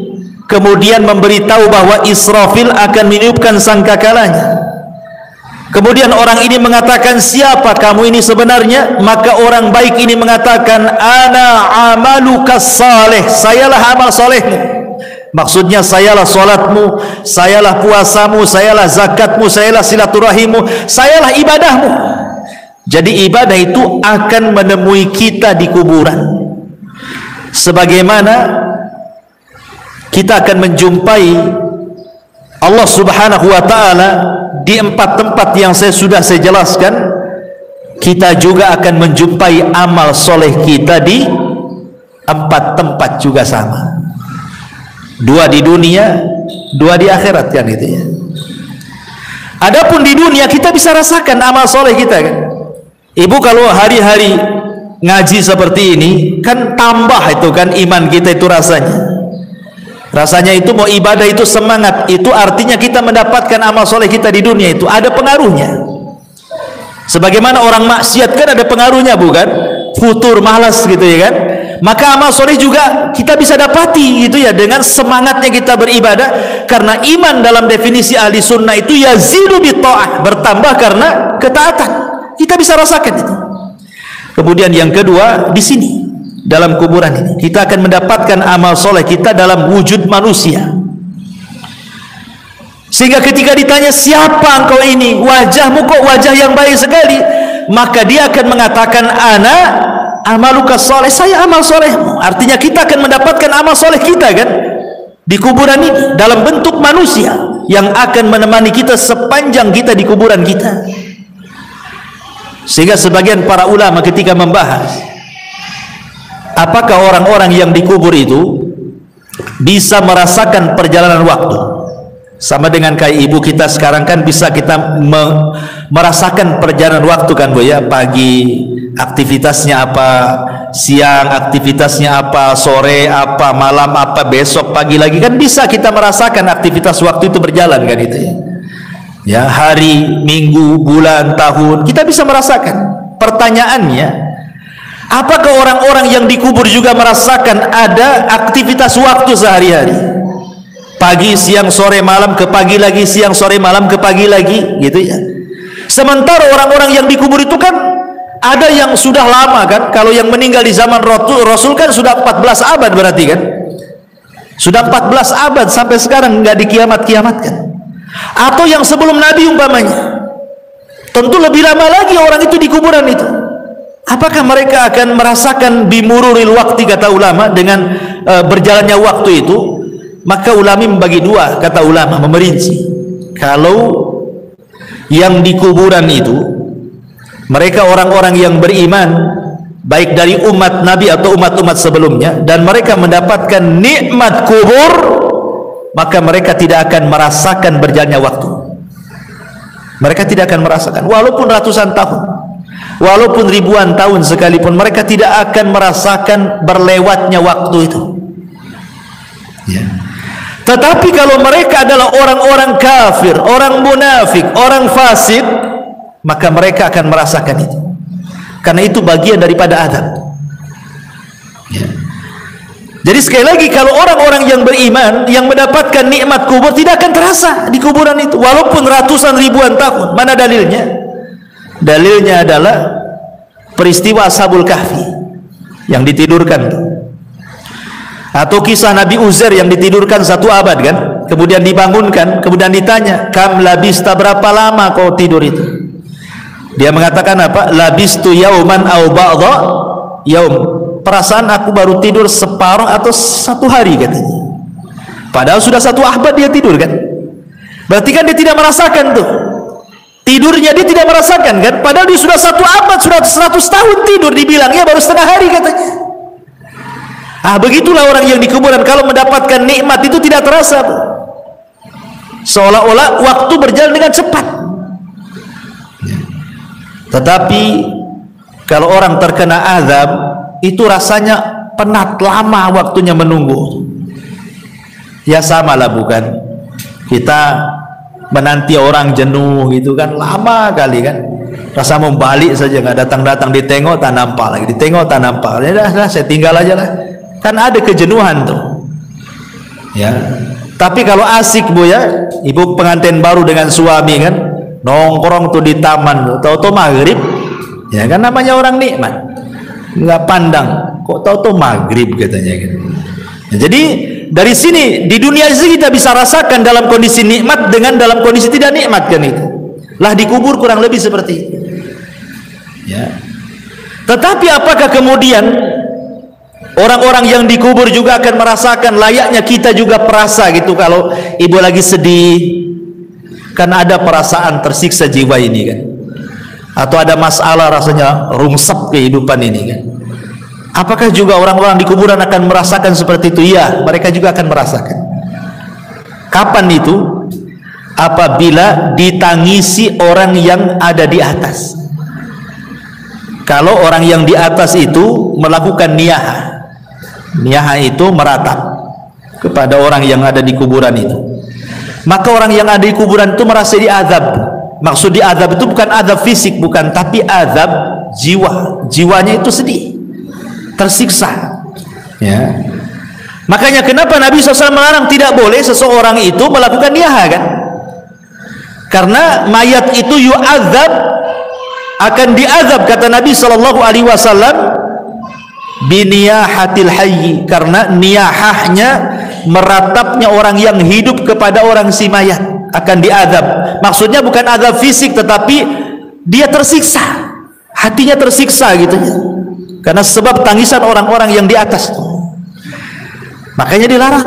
kemudian memberitahu bahwa Israfil akan meniupkan sangkakalanya. Kemudian orang ini mengatakan, siapa kamu ini sebenarnya? Maka orang baik ini mengatakan, ana amalukas saleh, sayalah amal solehmu. Maksudnya sayalah solatmu, sayalah puasamu, sayalah zakatmu, sayalah silaturahimmu, sayalah ibadahmu. Jadi ibadah itu akan menemui kita di kuburan, sebagaimana kita akan menjumpai Allah Subhanahu wa ta'ala di 4 tempat yang saya jelaskan. Kita juga akan menjumpai amal soleh kita di 4 tempat juga sama, 2 di dunia, 2 di akhirat kan gitu ya. Adapun di dunia kita bisa rasakan amal soleh kita kan. Ibu kalau hari-hari ngaji seperti ini kan tambah itu kan iman kita itu rasanya itu mau ibadah itu semangat, itu artinya kita mendapatkan amal soleh kita di dunia itu ada pengaruhnya. Sebagaimana orang maksiat kan ada pengaruhnya bukan? Futur, malas gitu ya kan. Maka amal soleh juga kita bisa dapati gitu ya, dengan semangatnya kita beribadah. Karena iman dalam definisi ahli sunnah itu yazidu bi ta'ah, bertambah karena ketaatan. Kita bisa rasakan itu. Kemudian yang kedua, di sini dalam kuburan ini kita akan mendapatkan amal soleh kita dalam wujud manusia. Sehingga ketika ditanya, siapa engkau ini? Wajahmu kok wajah yang baik sekali. Maka dia akan mengatakan, ana amalukas soleh, saya amal solehmu. Artinya kita akan mendapatkan amal soleh kita kan di kuburan ini dalam bentuk manusia yang akan menemani kita sepanjang kita di kuburan kita. Sehingga sebagian para ulama ketika membahas apakah orang-orang yang dikubur itu bisa merasakan perjalanan waktu, sama dengan kayak ibu kita sekarang kan bisa kita merasakan perjalanan waktu kan Bu ya, pagi aktivitasnya apa, siang aktivitasnya apa, sore apa, malam apa, besok pagi lagi kan bisa kita merasakan aktivitas waktu itu berjalan kan itu ya. Ya, hari, minggu, bulan, tahun kita bisa merasakan. Pertanyaannya, apakah orang-orang yang dikubur juga merasakan ada aktivitas waktu sehari-hari? Pagi, siang, sore, malam, ke pagi lagi, siang, sore, malam, ke pagi lagi gitu ya. Sementara orang-orang yang dikubur itu kan ada yang sudah lama kan. Kalau yang meninggal di zaman Rasul kan sudah 14 abad berarti kan. Sudah 14 abad sampai sekarang nggak dikiamat-kiamatkan. Atau yang sebelum Nabi umpamanya, tentu lebih lama lagi orang itu di kuburan itu. Apakah mereka akan merasakan bimururil waktu, kata ulama, dengan berjalannya waktu itu? Maka ulama membagi dua, kata ulama, memerinci. Kalau yang di kuburan itu mereka orang-orang yang beriman, baik dari umat Nabi atau umat-umat sebelumnya, dan mereka mendapatkan nikmat kubur, maka mereka tidak akan merasakan berjalannya waktu. Mereka tidak akan merasakan, walaupun ratusan tahun, walaupun ribuan tahun sekalipun, mereka tidak akan merasakan berlewatnya waktu itu. Ya. Tetapi kalau mereka adalah orang-orang kafir, orang munafik, orang fasik, maka mereka akan merasakan itu, karena itu bagian daripada azab. Ya. Jadi sekali lagi, kalau orang-orang yang beriman yang mendapatkan nikmat kubur tidak akan terasa di kuburan itu, walaupun ratusan ribuan tahun. Mana dalilnya? Dalilnya adalah peristiwa Ashabul Kahfi yang ditidurkan, atau kisah Nabi Uzair yang ditidurkan 1 abad kan, kemudian dibangunkan, kemudian ditanya, kam labista, berapa lama kau tidur itu? Dia mengatakan apa? Labistu yauman au ba'dha yaum. Perasaan aku baru tidur separuh atau 1 hari, katanya. Padahal sudah 1 abad dia tidur kan. Berarti kan dia tidak merasakan tuh tidurnya, dia tidak merasakan kan. Padahal dia sudah 1 abad, sudah 100 tahun tidur, dibilangnya baru setengah hari, katanya. Begitulah orang yang di kuburan, kalau mendapatkan nikmat itu tidak terasa, seolah-olah waktu berjalan dengan cepat. Tetapi kalau orang terkena azab, itu rasanya penat, lama waktunya menunggu. Ya samalah, bukan? Kita menanti orang jenuh gitu kan, lama kali kan, rasa mau balik saja, nggak datang-datang, ditengok tak nampak lagi, ditengok tak nampak. Ya dah, saya tinggal aja lah. Kan ada kejenuhan tuh. Ya. Tapi kalau asik, Bu, ya, ibu pengantin baru dengan suami kan, nongkrong tuh di taman, tahu-tahu maghrib, ya kan, namanya orang nikmat, nggak pandang, kok tahu-tahu maghrib, katanya gitu. Nah, jadi dari sini di dunia ini kita bisa rasakan dalam kondisi nikmat dengan dalam kondisi tidak nikmat kan itu. Lah di kubur kurang lebih seperti itu. Ya. Tetapi apakah kemudian orang-orang yang dikubur juga akan merasakan layaknya kita juga perasa gitu, kalau ibu lagi sedih, kan ada perasaan tersiksa jiwa ini kan, atau ada masalah rasanya rungsep kehidupan ini kan. Apakah juga orang-orang di kuburan akan merasakan seperti itu? Ya, mereka juga akan merasakan. Kapan itu? Apabila ditangisi orang yang ada di atas. Kalau orang yang di atas itu melakukan niyaha, niyaha itu meratap kepada orang yang ada di kuburan itu, maka orang yang ada di kuburan itu merasa diazab. Maksud diazab itu bukan azab fisik, bukan, tapi azab jiwa. Jiwanya itu sedih, tersiksa. Ya. Makanya kenapa Nabi SAW melarang, tidak boleh seseorang itu melakukan niyaha kan? Karena mayat itu yu'adzab, akan diazab, kata Nabi SAW, biniyahatil hayyi, karena niyahahnya, meratapnya orang yang hidup kepada orang si mayat, akan diazab. Maksudnya bukan azab fisik, tetapi dia tersiksa, hatinya tersiksa gitu, karena sebab tangisan orang-orang yang di atas. Makanya dilarang.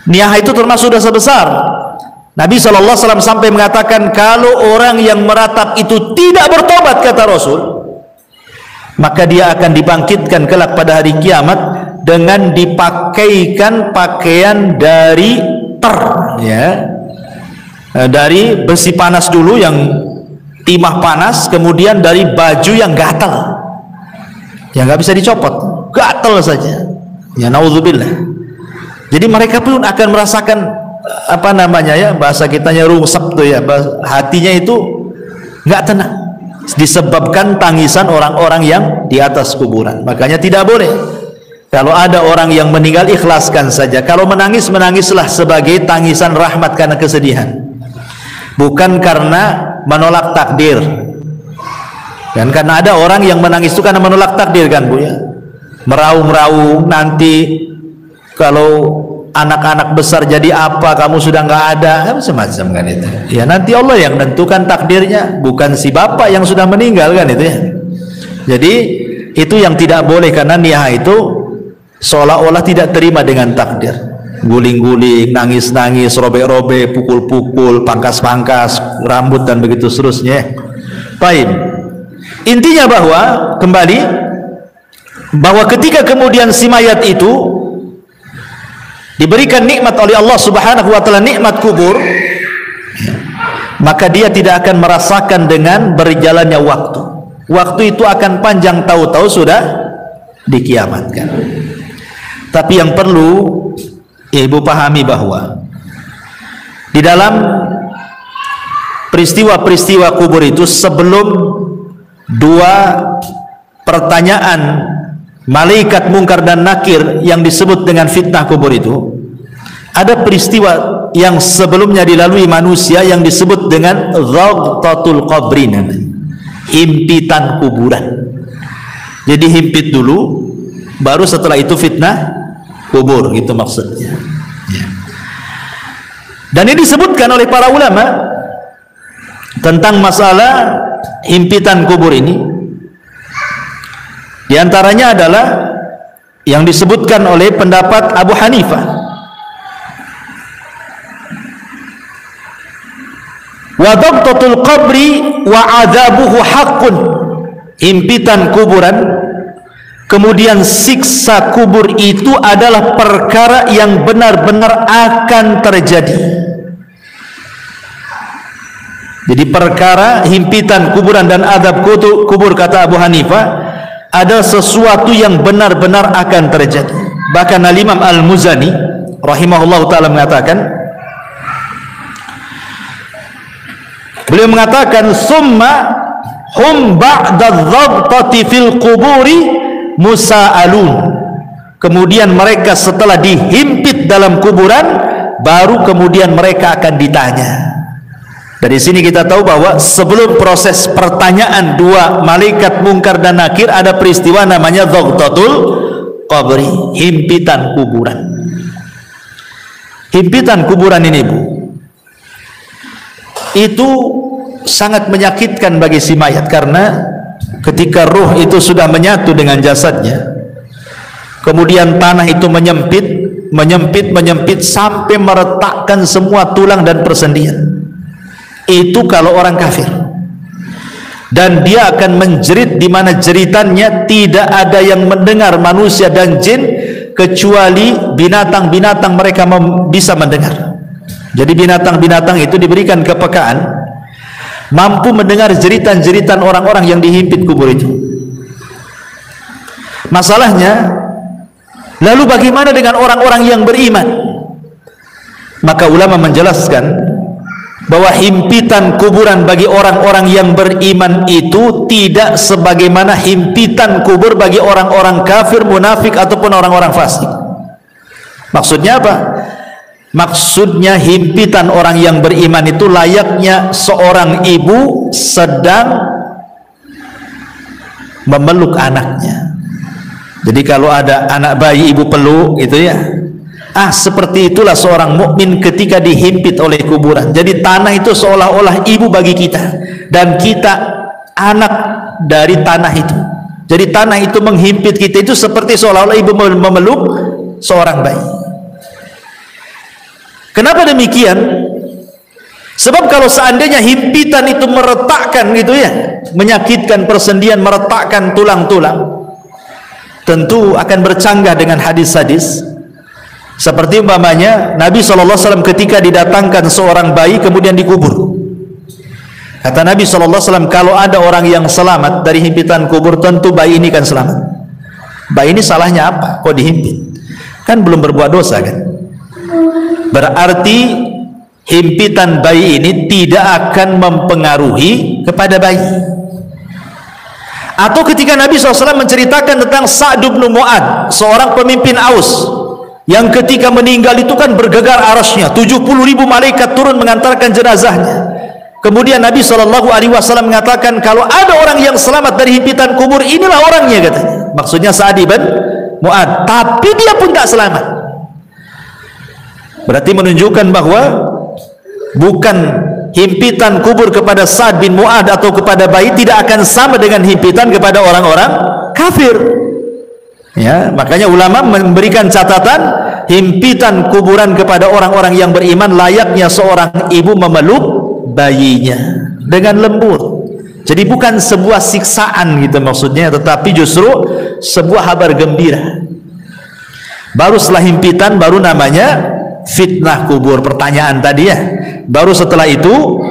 Niyah itu termasuk dosa besar. Nabi SAW sampai mengatakan, kalau orang yang meratap itu tidak bertobat, kata Rasul, maka dia akan dibangkitkan kelak pada hari kiamat dengan dipakaikan pakaian dari ya, dari besi panas dulu yang timah panas, kemudian dari baju yang gatal, yang nggak bisa dicopot, gatal saja. Ya naudzubillah. Jadi mereka pun akan merasakan apa namanya ya, bahasa kitanya rungsep tuh ya, hatinya itu nggak tenang, disebabkan tangisan orang-orang yang di atas kuburan. Makanya tidak boleh kalau ada orang yang meninggal, ikhlaskan saja. Kalau menangis, menangislah sebagai tangisan rahmat karena kesedihan, bukan karena menolak takdir. Dan karena ada orang yang menangis itu karena menolak takdir kan, Bu ya, meraung-raung, nanti kalau anak-anak besar jadi apa, kamu sudah nggak ada, semacam kan itu ya. Nanti Allah yang menentukan takdirnya, bukan si bapak yang sudah meninggal kan itu ya. Jadi itu yang tidak boleh, karena niyaha itu seolah-olah tidak terima dengan takdir. Guling-guling, nangis-nangis, robek-robek, pukul-pukul, pangkas-pangkas rambut dan begitu seterusnya. Baik. Intinya bahwa ketika kemudian si mayat itu diberikan nikmat oleh Allah Subhanahu wa taala, nikmat kubur, maka dia tidak akan merasakan dengan berjalannya waktu. Waktu itu akan panjang, tahu-tahu sudah dikiamatkan. Tapi yang perlu ibu pahami bahwa di dalam peristiwa-peristiwa kubur itu, sebelum dua pertanyaan malaikat mungkar dan nakir yang disebut dengan fitnah kubur itu, ada peristiwa yang sebelumnya dilalui manusia yang disebut dengan ghadtatul qabri, himpitan kuburan. Jadi himpit dulu, baru setelah itu fitnah kubur, gitu maksudnya. Dan ini disebutkan oleh para ulama tentang masalah himpitan kubur ini. Di antaranya adalah yang disebutkan oleh pendapat Abu Hanifah, wa dhabtatul qabri wa adzabuhu haqqun, himpitan kuburan kemudian siksa kubur itu adalah perkara yang benar-benar akan terjadi. Jadi perkara himpitan kuburan dan azab kubur, kata Abu Hanifah, ada sesuatu yang benar-benar akan terjadi. Bahkan Al-Imam Al-Muzani rahimahullah ta'ala mengatakan, beliau mengatakan, summa hum ba'da dhabtati fil quburi musa'alun, kemudian mereka setelah dihimpit dalam kuburan, baru kemudian mereka akan ditanya. Dari sini kita tahu bahwa sebelum proses pertanyaan dua malaikat mungkar dan nakir, ada peristiwa namanya dhabtatul qabri, himpitan kuburan. Himpitan kuburan ini, Bu, itu sangat menyakitkan bagi si mayat, karena ketika ruh itu sudah menyatu dengan jasadnya, kemudian tanah itu menyempit sampai meretakkan semua tulang dan persendian. Itu kalau orang kafir, dan dia akan menjerit di mana jeritannya tidak ada yang mendengar, manusia dan jin, kecuali binatang-binatang mereka bisa mendengar. Jadi binatang-binatang itu diberikan kepekaan, mampu mendengar jeritan-jeritan orang-orang yang dihimpit kubur itu. Masalahnya, lalu bagaimana dengan orang-orang yang beriman? Maka ulama menjelaskan bahwa himpitan kuburan bagi orang-orang yang beriman itu tidak sebagaimana himpitan kubur bagi orang-orang kafir, munafik, ataupun orang-orang fasik. Maksudnya apa? Maksudnya himpitan orang yang beriman itu layaknya seorang ibu sedang memeluk anaknya. Jadi kalau ada anak bayi ibu peluk gitu ya, seperti itulah seorang mukmin ketika dihimpit oleh kuburan. Jadi tanah itu seolah-olah ibu bagi kita, dan kita anak dari tanah itu. Jadi tanah itu menghimpit kita itu seperti seolah-olah ibu memeluk seorang bayi. Kenapa demikian? Sebab kalau seandainya himpitan itu meretakkan gitu ya, menyakitkan persendian, meretakkan tulang-tulang, tentu akan bercanggah dengan hadis-hadis. Seperti umpamanya Nabi SAW ketika didatangkan seorang bayi kemudian dikubur, kata Nabi SAW, kalau ada orang yang selamat dari himpitan kubur, tentu bayi ini kan selamat. Bayi ini salahnya apa? Kok dihimpit? Kan belum berbuat dosa kan? Berarti himpitan bayi ini tidak akan mempengaruhi kepada bayi. Atau ketika Nabi SAW menceritakan tentang Sa'd bin Mu'adz, seorang pemimpin Aus, yang ketika meninggal itu kan bergegar arasnya, 70.000 malaikat turun mengantarkan jenazahnya. Kemudian Nabi SAW mengatakan, kalau ada orang yang selamat dari himpitan kubur, inilah orangnya, katanya. Maksudnya Sa'd bin Mu'adz. Tapi dia pun tak selamat. Berarti menunjukkan bahwa bukan himpitan kubur kepada Sa'ad bin Mu'adz atau kepada bayi tidak akan sama dengan himpitan kepada orang-orang kafir. Ya, makanya ulama memberikan catatan himpitan kuburan kepada orang-orang yang beriman layaknya seorang ibu memeluk bayinya dengan lembut. Jadi bukan sebuah siksaan gitu maksudnya, tetapi justru sebuah kabar gembira. Baru setelah himpitan baru namanya fitnah kubur, pertanyaan tadi ya. Baru setelah itu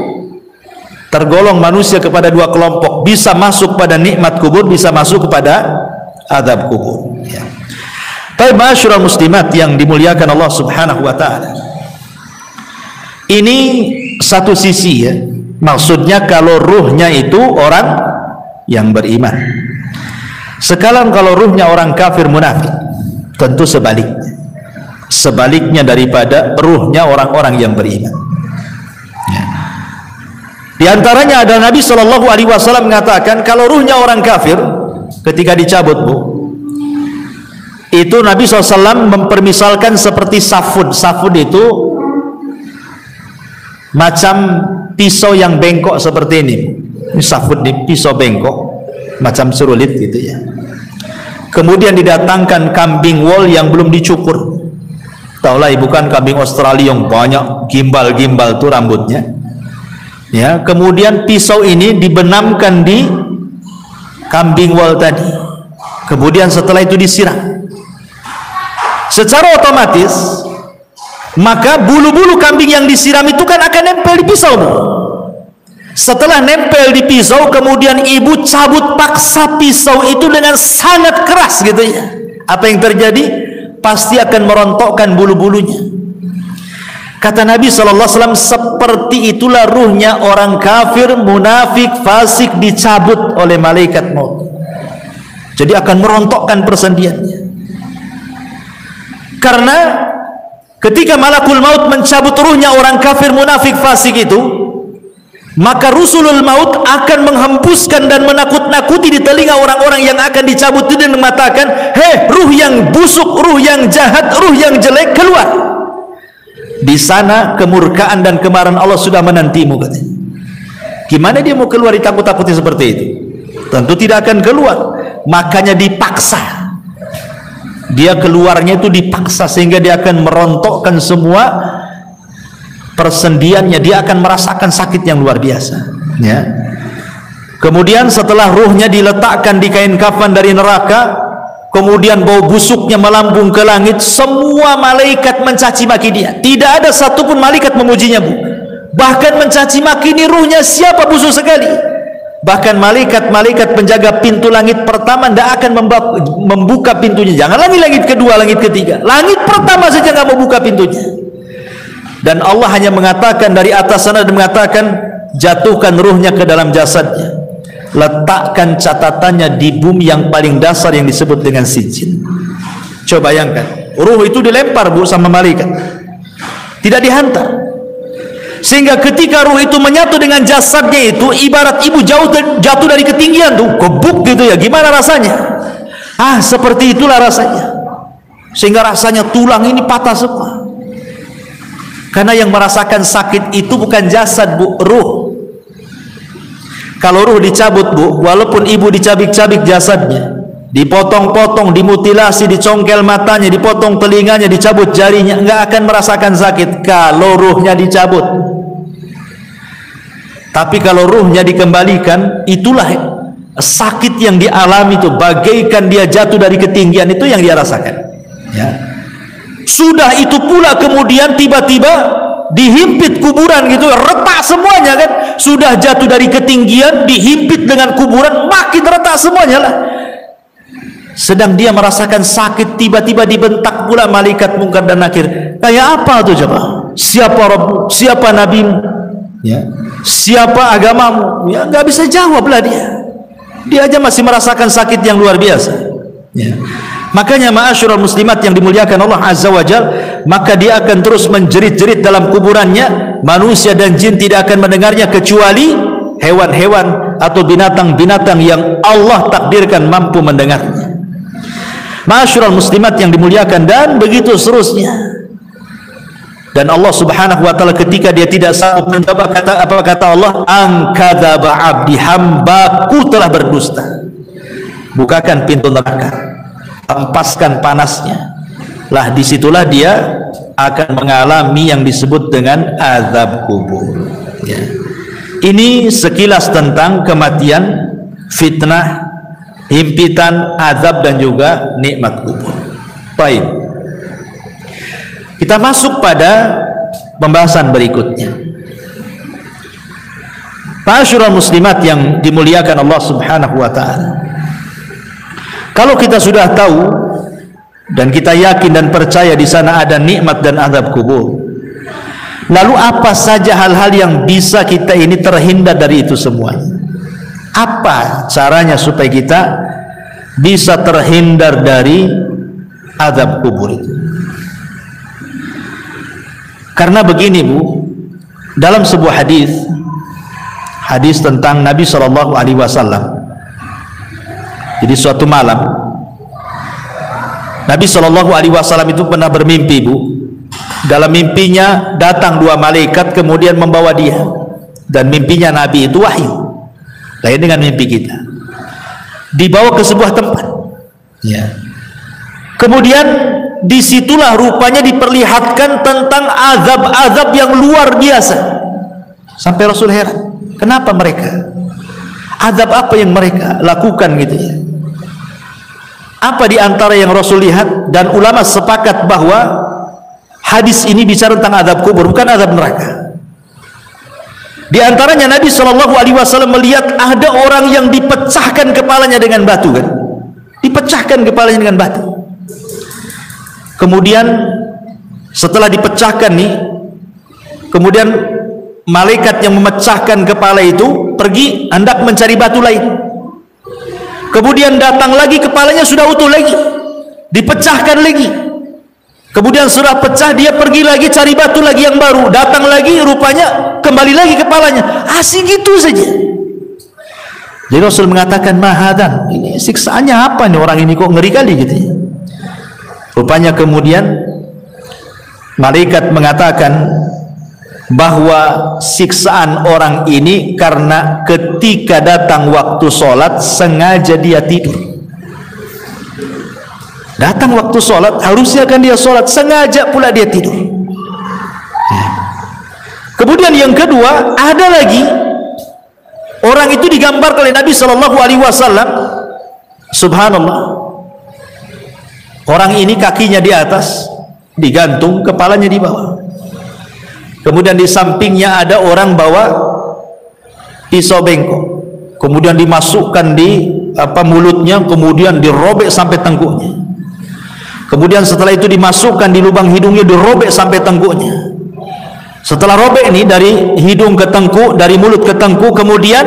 tergolong manusia kepada dua kelompok, bisa masuk pada nikmat kubur, bisa masuk kepada azab kubur ya. Baik, ma'asyiral muslimat yang dimuliakan Allah Subhanahu wa taala. Ini satu sisi ya. Maksudnya kalau ruhnya itu orang yang beriman. Sekarang kalau ruhnya orang kafir munafik, tentu sebaliknya. Sebaliknya daripada ruhnya orang-orang yang beriman. Ya. Di antaranya ada Nabi Shallallahu Alaihi Wasallam mengatakan kalau ruhnya orang kafir ketika dicabut, Bu, itu Nabi SAW mempermisalkan seperti safud. Safud itu macam pisau yang bengkok seperti ini. Ini safud, di pisau bengkok macam serulit gitu ya. Kemudian didatangkan kambing wol yang belum dicukur. Taulah bukan kambing Australia yang banyak gimbal-gimbal tuh rambutnya. Ya, kemudian pisau ini dibenamkan di kambing wol tadi. Kemudian setelah itu disiram. Secara otomatis maka bulu-bulu kambing yang disiram itu kan akan nempel di pisau. Setelah nempel di pisau, kemudian ibu cabut paksa pisau itu dengan sangat keras gitu ya. Apa yang terjadi? Pasti akan merontokkan bulu-bulunya. Kata Nabi SAW, seperti itulah ruhnya orang kafir, munafik, fasik dicabut oleh malaikat maut. Jadi akan merontokkan persendiannya. Karena ketika malakul maut mencabut ruhnya orang kafir, munafik, fasik itu, maka rusulul maut akan menghembuskan dan menakut-nakuti di telinga orang-orang yang akan dicabut itu dan mengatakan, hei ruh yang busuk, ruh yang jahat, ruh yang jelek, keluar. Di sana kemurkaan dan kemarahan Allah sudah menantimu katanya. Gimana dia mau keluar ditakut-takuti seperti itu? Tentu tidak akan keluar. Makanya dipaksa. Dia keluarnya itu dipaksa sehingga dia akan merontokkan semua persendiannya. Dia akan merasakan sakit yang luar biasa ya. Kemudian setelah ruhnya diletakkan di kain kafan dari neraka, kemudian bau busuknya melambung ke langit, semua malaikat mencaci maki dia. Tidak ada satupun malaikat memujinya, Bu. Bahkan mencaci maki, ini ruhnya siapa busuk sekali. Bahkan malaikat-malaikat penjaga pintu langit pertama tidak akan membuka pintunya. Jangan lagi langit kedua, langit ketiga. Langit pertama saja nggak mau buka pintunya. Dan Allah hanya mengatakan dari atas sana dan mengatakan, jatuhkan ruhnya ke dalam jasadnya, letakkan catatannya di bumi yang paling dasar yang disebut dengan sijil. Coba bayangkan, ruh itu dilempar, Bu, sama malaikat, tidak dihantar. Sehingga ketika ruh itu menyatu dengan jasadnya itu ibarat ibu jatuh dari ketinggian tuh, gebuk gitu ya. Gimana rasanya? Seperti itulah rasanya. Sehingga rasanya tulang ini patah semua. Karena yang merasakan sakit itu bukan jasad, Bu, ruh. Kalau ruh dicabut, Bu, walaupun ibu dicabik-cabik jasadnya, dipotong-potong, dimutilasi, dicongkel matanya, dipotong telinganya, dicabut jarinya, nggak akan merasakan sakit kalau ruhnya dicabut. Tapi kalau ruhnya dikembalikan, itulah sakit yang dialami itu, bagaikan dia jatuh dari ketinggian, itu yang dia rasakan ya. Sudah itu pula kemudian tiba-tiba dihimpit kuburan gitu, retak semuanya kan. Sudah jatuh dari ketinggian, dihimpit dengan kuburan, makin retak semuanya lah. Sedang dia merasakan sakit, tiba-tiba dibentak pula malaikat Munkar dan Nakir. Kayak apa tuh coba? Siapa Rabbu? Siapa Nabimu? Ya. Siapa agamamu? Ya, nggak bisa jawablah dia. Dia aja masih merasakan sakit yang luar biasa. Ya. Makanya ma'asyiral muslimat yang dimuliakan Allah Azza wa Jal, maka dia akan terus menjerit-jerit dalam kuburannya. Manusia dan jin tidak akan mendengarnya kecuali hewan-hewan atau binatang-binatang yang Allah takdirkan mampu mendengarnya. Ma'asyiral muslimat yang dimuliakan, dan begitu seterusnya. Dan Allah Subhanahu wa taala ketika dia tidak sanggup menjawab, apa kata Allah? An kadzaba 'abdi, hambaku telah berdusta. Bukakan pintu neraka, hempaskan panasnya. Lah disitulah dia akan mengalami yang disebut dengan azab kubur. Ya. Ini sekilas tentang kematian, fitnah, himpitan, azab dan juga nikmat kubur. Baik. Kita masuk pada pembahasan berikutnya. Ma'asyiral muslimat yang dimuliakan Allah Subhanahu wa taala. Kalau kita sudah tahu dan kita yakin dan percaya di sana ada nikmat dan azab kubur, lalu apa saja hal-hal yang bisa kita ini terhindar dari itu semuanya? Apa caranya supaya kita bisa terhindar dari azab kubur itu? Karena begini Bu, dalam sebuah hadis tentang Nabi SAW. Jadi suatu malam Nabi SAW itu pernah bermimpi Bu. Dalam mimpinya datang dua malaikat kemudian membawa dia, dan mimpinya Nabi itu wahyu, lain dengan mimpi kita. Dibawa ke sebuah tempat, ya. Kemudian disitulah rupanya diperlihatkan tentang azab-azab yang luar biasa. Sampai Rasul heran, kenapa mereka? Azab apa yang mereka lakukan gitu ya? Apa di antara yang Rasul lihat? Dan ulama sepakat bahwa hadis ini bicara tentang azab kubur, bukan azab neraka. Di antaranya Nabi SAW melihat ada orang yang dipecahkan kepalanya dengan batu, kan? Dipecahkan kepalanya dengan batu. Kemudian setelah dipecahkan nih, kemudian malaikat yang memecahkan kepala itu pergi hendak mencari batu lain. Kemudian datang lagi, kepalanya sudah utuh lagi, dipecahkan lagi. Kemudian sudah pecah, dia pergi lagi cari batu lagi yang baru, datang lagi, rupanya kembali lagi kepalanya. Asik gitu saja. Jadi Rasul mengatakan, mahadan, ini siksaannya apa nih orang ini, kok ngeri kali gitu ya. Rupanya kemudian malaikat mengatakan bahwa siksaan orang ini karena ketika datang waktu sholat sengaja dia tidur. Datang waktu sholat, harusnya kan dia sholat, sengaja pula dia tidur. Kemudian yang kedua, ada lagi orang itu digambarkan oleh Nabi SAW. Subhanallah, orang ini kakinya di atas digantung, kepalanya di bawah. Kemudian di sampingnya ada orang bawa pisau bengkok, kemudian dimasukkan di mulutnya, kemudian dirobek sampai tengkuknya. Kemudian setelah itu dimasukkan di lubang hidungnya, dirobek sampai tengkuknya. Setelah robek ini dari hidung ke tengkuk, dari mulut ke tengkuk, kemudian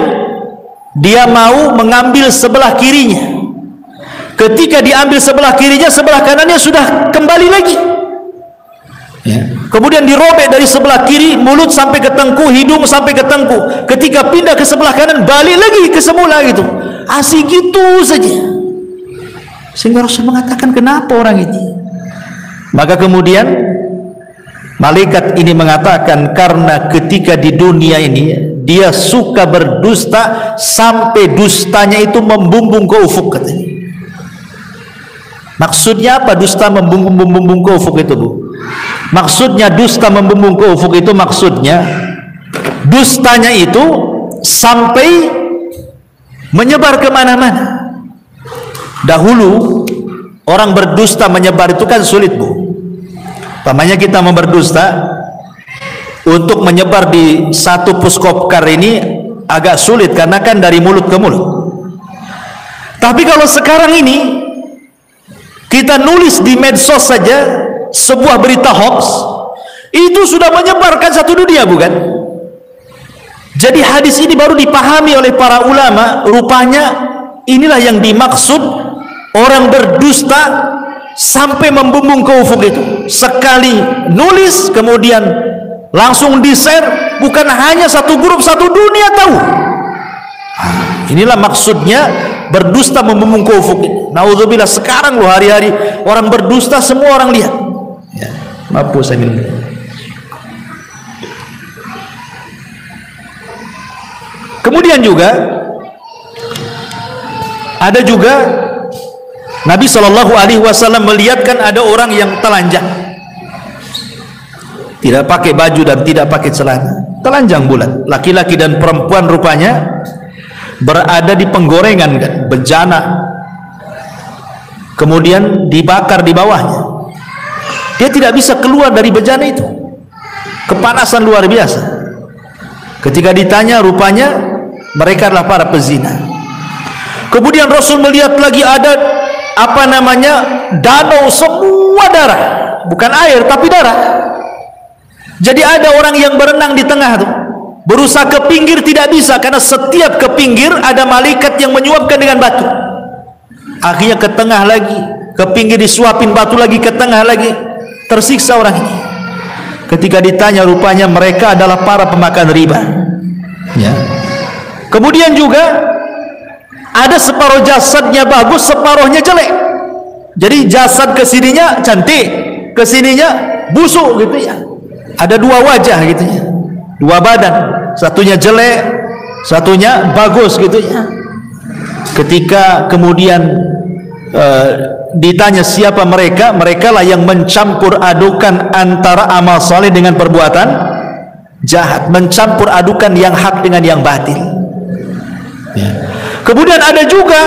dia mau mengambil sebelah kirinya. Ketika diambil sebelah kirinya, sebelah kanannya sudah kembali lagi. Ya. Kemudian dirobek dari sebelah kiri, mulut sampai ke tengkuk, hidung sampai ke tengkuk. Ketika pindah ke sebelah kanan, balik lagi ke semula gitu. Asik gitu saja. Sehingga Rasul mengatakan, kenapa orang ini? Maka kemudian malaikat ini mengatakan, karena ketika di dunia ini dia suka berdusta sampai dustanya itu membumbung ke ufuk, katanya. Maksudnya apa dusta membumbung ke ufuk itu, Bu? Maksudnya dusta membumbung ke ufuk itu, maksudnya dustanya itu sampai menyebar kemana-mana. Dahulu orang berdusta menyebar itu kan sulit, Bu. Pamannya kita mau berdusta, untuk menyebar di satu puskopkar ini agak sulit karena kan dari mulut ke mulut. Tapi kalau sekarang ini kita nulis di medsos saja sebuah berita hoax, itu sudah menyebarkan satu dunia, bukan? Jadi hadis ini baru dipahami oleh para ulama, rupanya inilah yang dimaksud orang berdusta sampai membumbung ke ufuk itu. Sekali nulis kemudian langsung di-share, bukan hanya satu grup, satu dunia tahu. Inilah maksudnya berdusta membumbung ke ufuk ini. Naudzubillah, sekarang loh hari-hari orang berdusta semua orang lihat. Ya, maaf saya minum. Kemudian juga ada juga Nabi Shallallahu Alaihi Wasallam melihatkan ada orang yang telanjang, tidak pakai baju dan tidak pakai celana, telanjang bulat, laki-laki dan perempuan rupanya berada di penggorengan kan, bejana, kemudian dibakar di bawahnya. Dia tidak bisa keluar dari bejana itu, kepanasan luar biasa. Ketika ditanya, rupanya mereka adalah para pezina. Kemudian Rasul melihat lagi ada danau semua darah, bukan air tapi darah. Jadi ada orang yang berenang di tengah tuh, berusaha ke pinggir tidak bisa, karena setiap ke pinggir ada malaikat yang menyuapkan dengan batu. Akhirnya ke tengah lagi, ke pinggir disuapin batu lagi, ke tengah lagi, tersiksa orang ini. Ketika ditanya, rupanya mereka adalah para pemakan riba, ya. Kemudian juga ada separuh jasadnya bagus, separuhnya jelek. Jadi jasad kesininya cantik, kesininya busuk gitu ya. Ada dua wajah gitu ya, dua badan, satunya jelek, satunya bagus gitu ya. Ketika kemudian ditanya siapa mereka, mereka lah yang mencampur adukan antara amal saleh dengan perbuatan jahat, mencampur adukan yang hak dengan yang batil, ya. Kemudian ada juga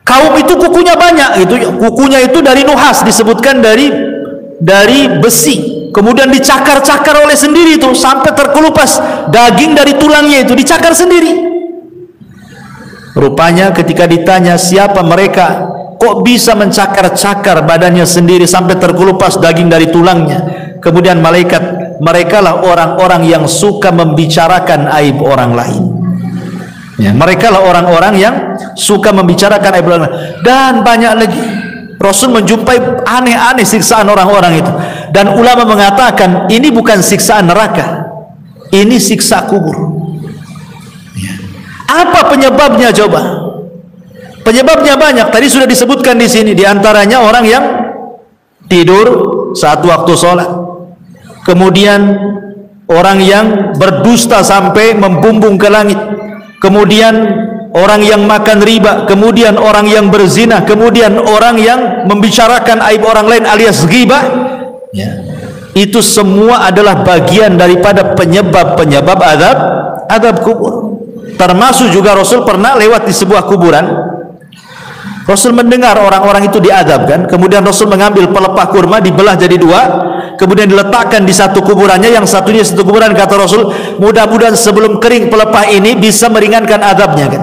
kaum itu kukunya banyak, itu kukunya itu dari nuhas, disebutkan dari besi, kemudian dicakar-cakar oleh sendiri itu sampai terkelupas daging dari tulangnya itu dicakar sendiri. Rupanya ketika ditanya siapa mereka, kok bisa mencakar-cakar badannya sendiri sampai terkelupas daging dari tulangnya, kemudian malaikat, merekalah orang-orang yang suka membicarakan aib orang lain, ya. Merekalah orang-orang yang suka membicarakan aib orang lain. Dan banyak lagi, Rasul menjumpai aneh-aneh siksaan orang-orang itu, dan ulama mengatakan ini bukan siksaan neraka, ini siksa kubur. Apa penyebabnya coba? Penyebabnya banyak. Tadi sudah disebutkan di sini. Di antaranya orang yang tidur saat waktu sholat. Kemudian orang yang berdusta sampai membumbung ke langit. Kemudian orang yang makan riba. Kemudian orang yang berzina. Kemudian orang yang membicarakan aib orang lain alias ghibah. Ya. Itu semua adalah bagian daripada penyebab-penyebab azab kubur. Termasuk juga Rasul pernah lewat di sebuah kuburan. Rasul mendengar orang-orang itu diazabkan. Kemudian Rasul mengambil pelepah kurma, dibelah jadi dua, kemudian diletakkan di satu kuburannya, yang satunya satu kuburan. Kata Rasul, mudah-mudahan sebelum kering pelepah ini bisa meringankan azabnya kan.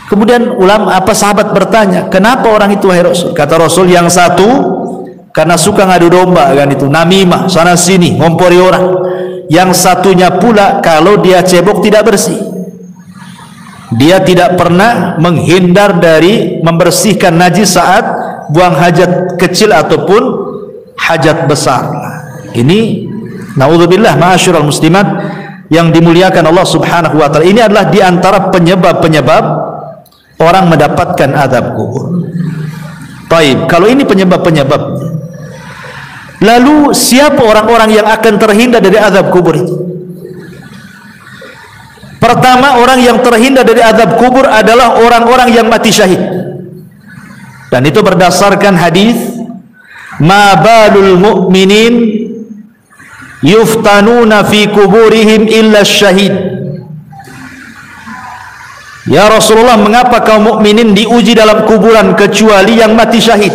Kemudian sahabat bertanya, kenapa orang itu wahai Rasul? Kata Rasul, yang satu karena suka ngadu domba kan, itu namimah, sana sini ngompori orang. Yang satunya pula kalau dia cebok tidak bersih, dia tidak pernah menghindar dari membersihkan najis saat buang hajat kecil ataupun hajat besar. Ini naudzubillah ma'asyiral muslimat yang dimuliakan Allah Subhanahu wa taala. Ini adalah di antara penyebab-penyebab orang mendapatkan azab kubur. Baik, kalau ini penyebab-penyebabnya, lalu siapa orang-orang yang akan terhindar dari azab kubur itu? Pertama, orang yang terhindar dari azab kubur adalah orang-orang yang mati syahid. Dan itu berdasarkan hadis, ma balul mu'minin yuftanuna fi kuburihim illa syahid. Ya Rasulullah, mengapa kaum mukminin diuji dalam kuburan kecuali yang mati syahid?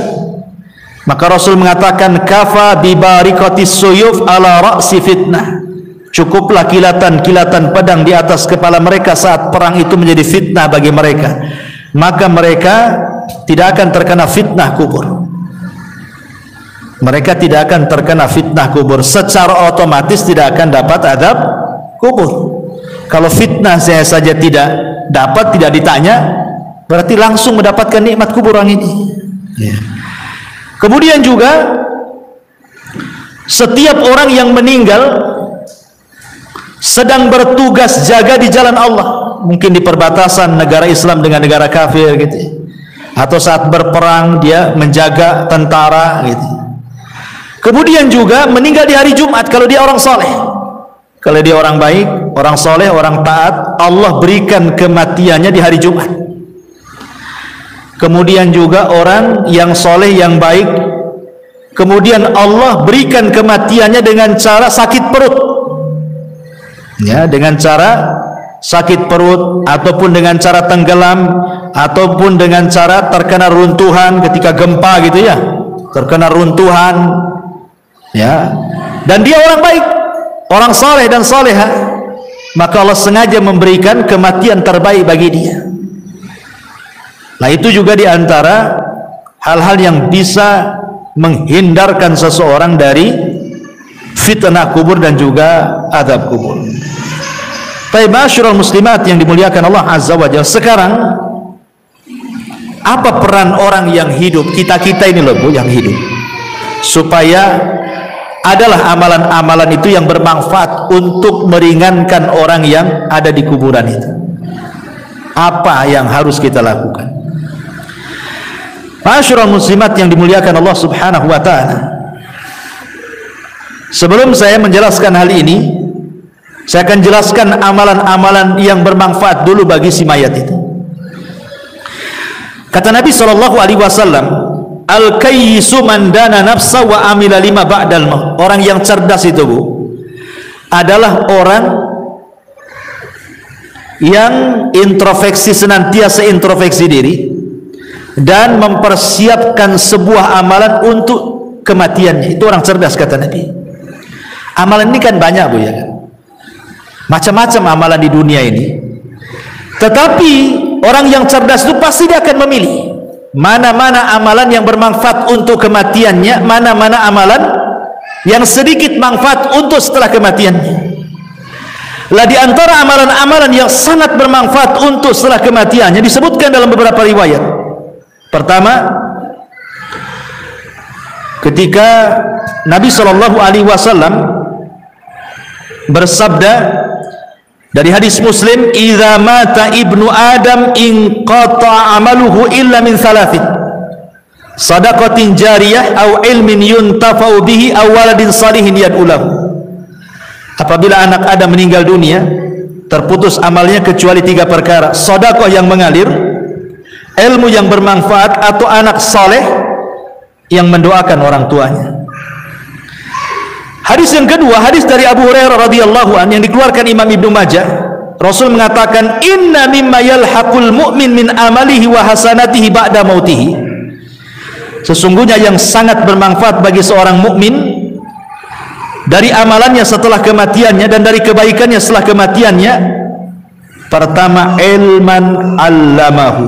Maka Rasul mengatakan, kafa bi barikatis suyuf ala ra'si fitnah. Cukuplah kilatan-kilatan pedang di atas kepala mereka saat perang itu menjadi fitnah bagi mereka. Maka mereka tidak akan terkena fitnah kubur. Mereka tidak akan terkena fitnah kubur. Secara otomatis tidak akan dapat azab kubur. Kalau fitnah saya saja tidak dapat, tidak ditanya, berarti langsung mendapatkan nikmat kubur orang ini. Ya. Kemudian juga setiap orang yang meninggal sedang bertugas jaga di jalan Allah, mungkin di perbatasan negara Islam dengan negara kafir gitu, atau saat berperang dia menjaga tentara gitu. Kemudian juga meninggal di hari Jumat kalau dia orang soleh, Kalau dia orang baik, orang soleh, orang taat, Allah berikan kematiannya di hari Jumat. Kemudian juga orang yang soleh, yang baik, kemudian Allah berikan kematiannya dengan cara sakit perut, ya, dengan cara sakit perut, ataupun dengan cara tenggelam, ataupun dengan cara terkena runtuhan ketika gempa gitu ya, terkena runtuhan, ya, dan dia orang baik, orang soleh dan soleha, maka Allah sengaja memberikan kematian terbaik bagi dia. Nah, itu juga diantara hal-hal yang bisa menghindarkan seseorang dari fitnah kubur dan juga azab kubur. Baik, ma'asyiral muslimat yang dimuliakan Allah Azza wa Jalla, sekarang apa peran orang yang hidup, kita ini loh Bu, yang hidup, supaya adalah amalan-amalan itu yang bermanfaat untuk meringankan orang yang ada di kuburan itu. Apa yang harus kita lakukan? Ma'asyiral muslimat yang dimuliakan Allah Subhanahu wa taala, sebelum saya menjelaskan hal ini, saya akan jelaskan amalan-amalan yang bermanfaat dulu bagi si mayat itu. Kata Nabi sallallahu alaihi wasallam, al-kayyisu man dana nafsa wa amila lima ba'dal maut. Orang yang cerdas itu Bu, adalah orang yang introspeksi, senantiasa introspeksi diri dan mempersiapkan sebuah amalan untuk kematiannya. Itu orang cerdas, kata Nabi. Amalan ini kan banyak Bu, ya kan? Macam-macam amalan di dunia ini. Tetapi orang yang cerdas itu pasti dia akan memilih mana-mana amalan yang bermanfaat untuk kematiannya, mana-mana amalan yang sedikit manfaat untuk setelah kematiannya. Lah di antara amalan-amalan yang sangat bermanfaat untuk setelah kematiannya disebutkan dalam beberapa riwayat. Pertama, ketika Nabi Shallallahu Alaihi Wasallam bersabda dari hadis Muslim, "Idza mata ibnu Adam inqata amaluhu illa min thalathin, sadaqatin jariyah, aw ilmin yuntafa'u bihi, aw waladin salihin yad'u lahu." Apabila anak Adam meninggal dunia, terputus amalnya kecuali 3 perkara: sedekah yang mengalir, ilmu yang bermanfaat, atau anak saleh yang mendoakan orang tuanya. Hadis yang kedua, hadis dari Abu Hurairah radhiyallahu an yang dikeluarkan Imam Ibnu Majah. Rasul mengatakan, "Inna mimma yalhaqul mu'min min amalihi wa hasanatihi ba'da mautihi." Sesungguhnya yang sangat bermanfaat bagi seorang mukmin dari amalannya setelah kematiannya dan dari kebaikannya setelah kematiannya, pertama, ilman allamahu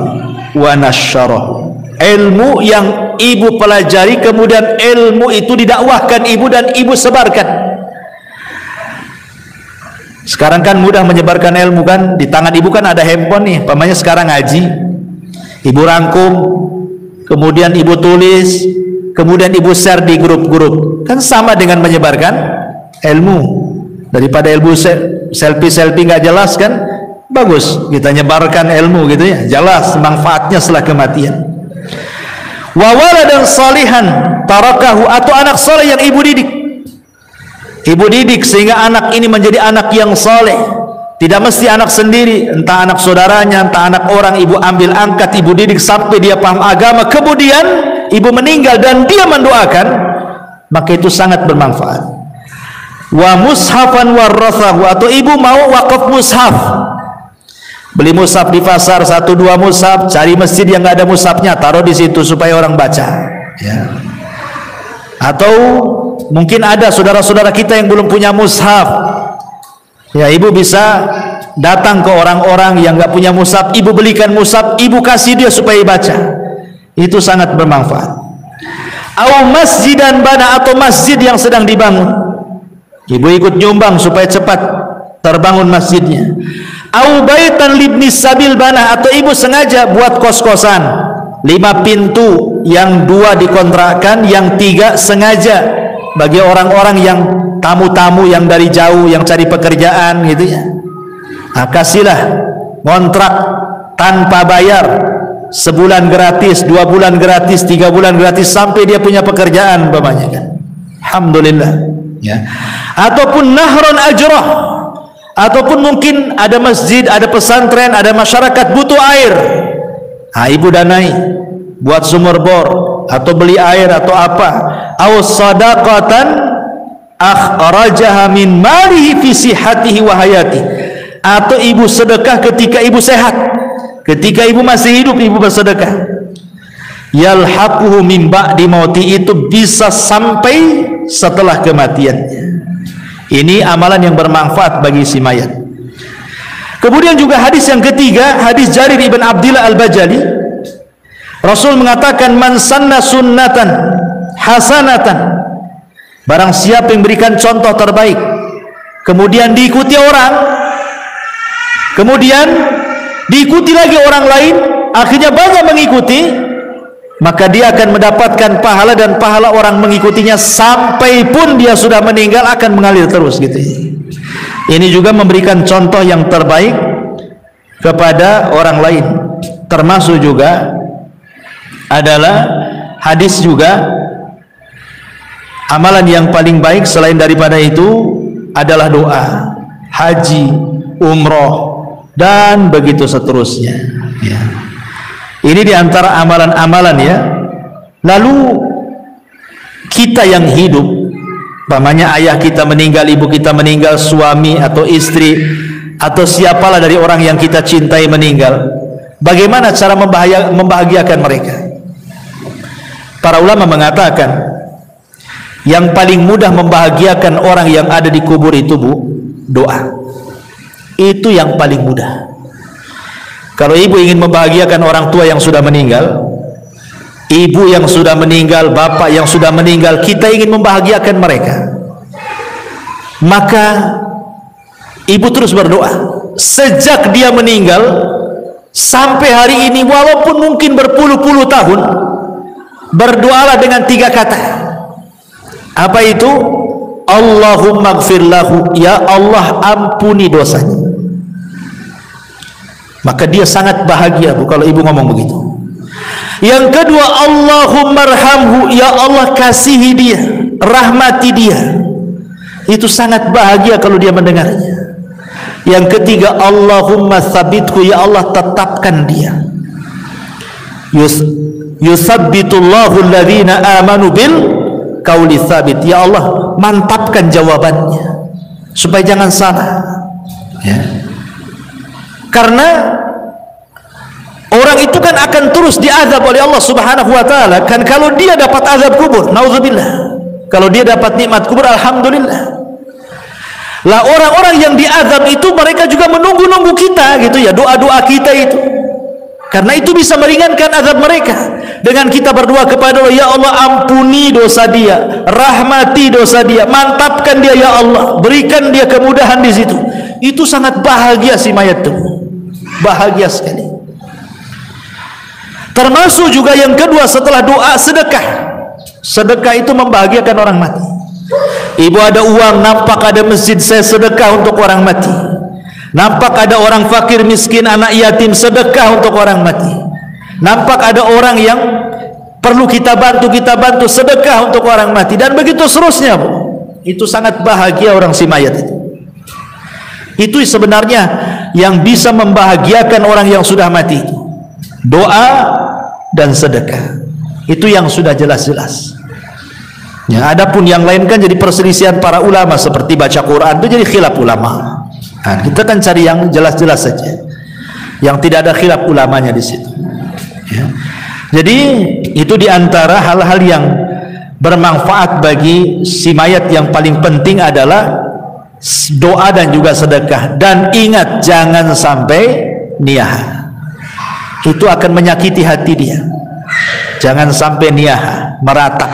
wa nasyarahu. Ilmu yang ibu pelajari, kemudian ilmu itu didakwahkan ibu dan ibu sebarkan. Sekarang kan mudah menyebarkan ilmu kan, di tangan ibu kan ada handphone nih, pamannya sekarang ngaji, ibu rangkum, kemudian ibu tulis, kemudian ibu share di grup-grup, kan sama dengan menyebarkan ilmu. Daripada ilmu selfie nggak jelas kan, bagus kita nyebarkan ilmu gitu ya, jelas manfaatnya setelah kematian. Wa waladan salihan tarakahu, atau anak soleh yang ibu didik. Ibu didik sehingga anak ini menjadi anak yang soleh. Tidak mesti anak sendiri, entah anak saudaranya, entah anak orang, ibu ambil angkat, ibu didik sampai dia paham agama, kemudian ibu meninggal dan dia mendoakan, maka itu sangat bermanfaat. Wa mushafan warathahu, atau ibu mau wakaf mushaf, beli mushaf di pasar 1-2 mushaf, cari masjid yang nggak ada mushafnya, taruh di situ supaya orang baca, ya. Atau mungkin ada saudara-saudara kita yang belum punya mushaf, ya, ibu bisa datang ke orang-orang yang nggak punya mushaf, ibu belikan mushaf, ibu kasih dia supaya baca. Itu sangat bermanfaat. Au masjidan bana, atau masjid yang sedang dibangun, ibu ikut nyumbang supaya cepat terbangun masjidnya. Au baitan libni sabil bana, atau ibu sengaja buat kos-kosan 5 pintu, yang 2 dikontrakkan, yang 3 sengaja bagi orang-orang yang tamu-tamu yang dari jauh yang cari pekerjaan gitu ya. Nah, kasihlah kontrak tanpa bayar, sebulan gratis, 2 bulan gratis, 3 bulan gratis, sampai dia punya pekerjaan umpamanya kan. Alhamdulillah. ya, ataupun nahron ajrah, ataupun mungkin ada masjid, ada pesantren, ada masyarakat butuh air. Nah, ibu danai buat sumur bor atau beli air atau apa, aw sadaqatan akhrajaha min malihi fi sihhatihi wa hayati, atau ibu sedekah ketika ibu sehat, ketika ibu masih hidup ibu bersedekah. Yalhaquhu min ba'di mauti, itu bisa sampai setelah kematiannya. Ini amalan yang bermanfaat bagi si mayat. Kemudian juga hadis yang ketiga, hadis Jarir ibn Abdillah al-Bajali. Rasul mengatakan, man sanna sunnatan hasanatan, barang siapa yang berikan contoh terbaik kemudian diikuti orang, kemudian diikuti lagi orang lain, akhirnya banyak mengikuti, maka dia akan mendapatkan pahala, dan pahala orang mengikutinya sampai pun dia sudah meninggal akan mengalir terus gitu. Ini juga memberikan contoh yang terbaik kepada orang lain. Termasuk juga adalah hadis juga, amalan yang paling baik selain daripada itu adalah doa, haji, umroh, dan begitu seterusnya ya. Ini diantara amalan-amalan ya. Lalu kita yang hidup, umpamanya ayah kita meninggal, ibu kita meninggal, suami atau istri atau siapalah dari orang yang kita cintai meninggal, bagaimana cara membahagiakan mereka? Para ulama mengatakan yang paling mudah membahagiakan orang yang ada di kubur itu, Bu, doa. Itu yang paling mudah. Kalau ibu ingin membahagiakan orang tua yang sudah meninggal, ibu yang sudah meninggal, bapak yang sudah meninggal, kita ingin membahagiakan mereka, maka ibu terus berdoa sejak dia meninggal sampai hari ini, walaupun mungkin berpuluh-puluh tahun. Berdoalah dengan 3 kata. Apa itu? Allahumma gfir lahu, ya Allah ampuni dosanya. Maka dia sangat bahagia, Bu, kalau ibu ngomong begitu. Yang kedua, Allahumma arhamhu, ya Allah kasihi dia, rahmati dia. Itu sangat bahagia kalau dia mendengarnya. Yang ketiga, Allahumma tsabithu, ya Allah tetapkan dia. Yusabbitullahu alladhina amanu bil qauli tsabit, ya Allah mantapkan jawabannya supaya jangan salah ya. Karena orang itu kan akan terus diazab oleh Allah Subhanahu wa taala. Kan kalau dia dapat azab kubur, naudzubillah. Kalau dia dapat nikmat kubur, alhamdulillah. Lah orang-orang yang diazab itu mereka juga menunggu-nunggu kita gitu ya, doa-doa kita itu. Karena itu bisa meringankan azab mereka. Dengan kita berdoa kepada Allah, ya Allah ampuni dosa dia, rahmati dosa dia, mantapkan dia ya Allah, berikan dia kemudahan di situ. Itu sangat bahagia si mayat itu. Bahagia sekali. Termasuk juga yang kedua setelah doa, sedekah. Sedekah itu membahagiakan orang mati. Ibu ada uang, nampak ada masjid, saya sedekah untuk orang mati. Nampak ada orang fakir miskin, anak yatim, sedekah untuk orang mati. Nampak ada orang yang perlu kita bantu, sedekah untuk orang mati. Dan begitu seterusnya, Bu. Itu sangat bahagia orang si mayat itu. Itu sebenarnya yang bisa membahagiakan orang yang sudah mati. Doa dan sedekah. Itu yang sudah jelas-jelas. Ya, adapun yang lain kan jadi perselisihan para ulama, seperti baca Quran itu jadi khilaf ulama. Nah, kita kan cari yang jelas-jelas saja, yang tidak ada khilaf ulamanya di situ. Ya. Jadi itu diantara hal-hal yang bermanfaat bagi si mayat. Yang paling penting adalah doa dan juga sedekah. Dan ingat, jangan sampai niyah. Itu akan menyakiti hati dia. Jangan sampai niyah, meratap.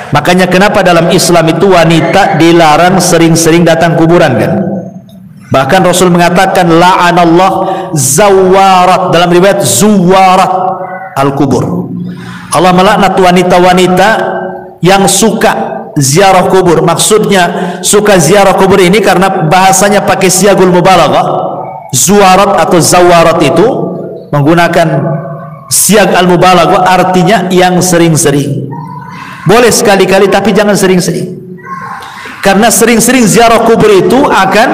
Makanya kenapa dalam Islam itu wanita dilarang sering-sering datang kuburan kan? Bahkan Rasul mengatakan la'anallah zawarat, dalam riwayat zuwarat al-kubur. Allah melaknat wanita-wanita yang suka ziarah kubur. Maksudnya suka ziarah kubur ini karena bahasanya pakai siagul mubalaghah. Zuwarat atau zawarat itu menggunakan siag al-mubalaghah, artinya yang sering-sering. Boleh sekali-kali tapi jangan sering-sering. Karena sering-sering ziarah kubur itu akan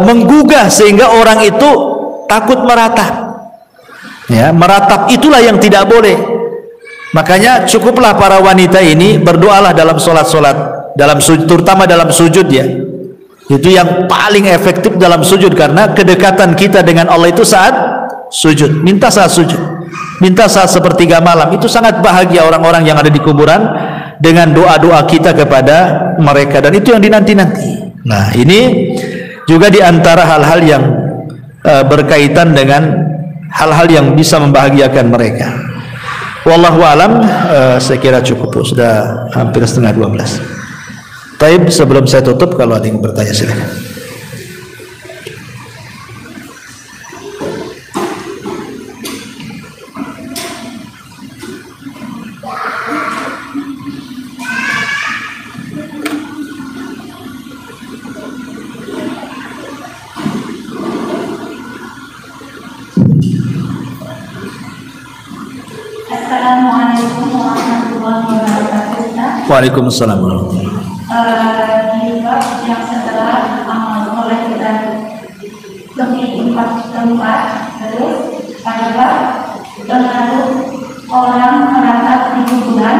menggugah sehingga orang itu takut meratap. Ya, meratap itulah yang tidak boleh. Makanya cukuplah para wanita ini berdoalah dalam solat-solat, dalam sujud, terutama dalam sujud ya. Itu yang paling efektif dalam sujud, karena kedekatan kita dengan Allah itu saat sujud. Minta saat sujud, minta saat sepertiga malam. Itu sangat bahagia orang-orang yang ada di kuburan dengan doa-doa kita kepada mereka, dan itu yang dinanti-nanti. Nah, ini juga diantara hal-hal yang berkaitan dengan hal-hal yang bisa membahagiakan mereka. Wallahu alam. Saya kira cukup, sudah hampir setengah 12. Taib, sebelum saya tutup, kalau ada yang bertanya silakan. Assalamualaikum warahmatullahi wabarakatuh. Waalaikumsalam warahmatullahi wabarakatuh. Yang setelah oleh kita lebih 4 tempat, terus adalah pengaruh orang merasa di kuburan,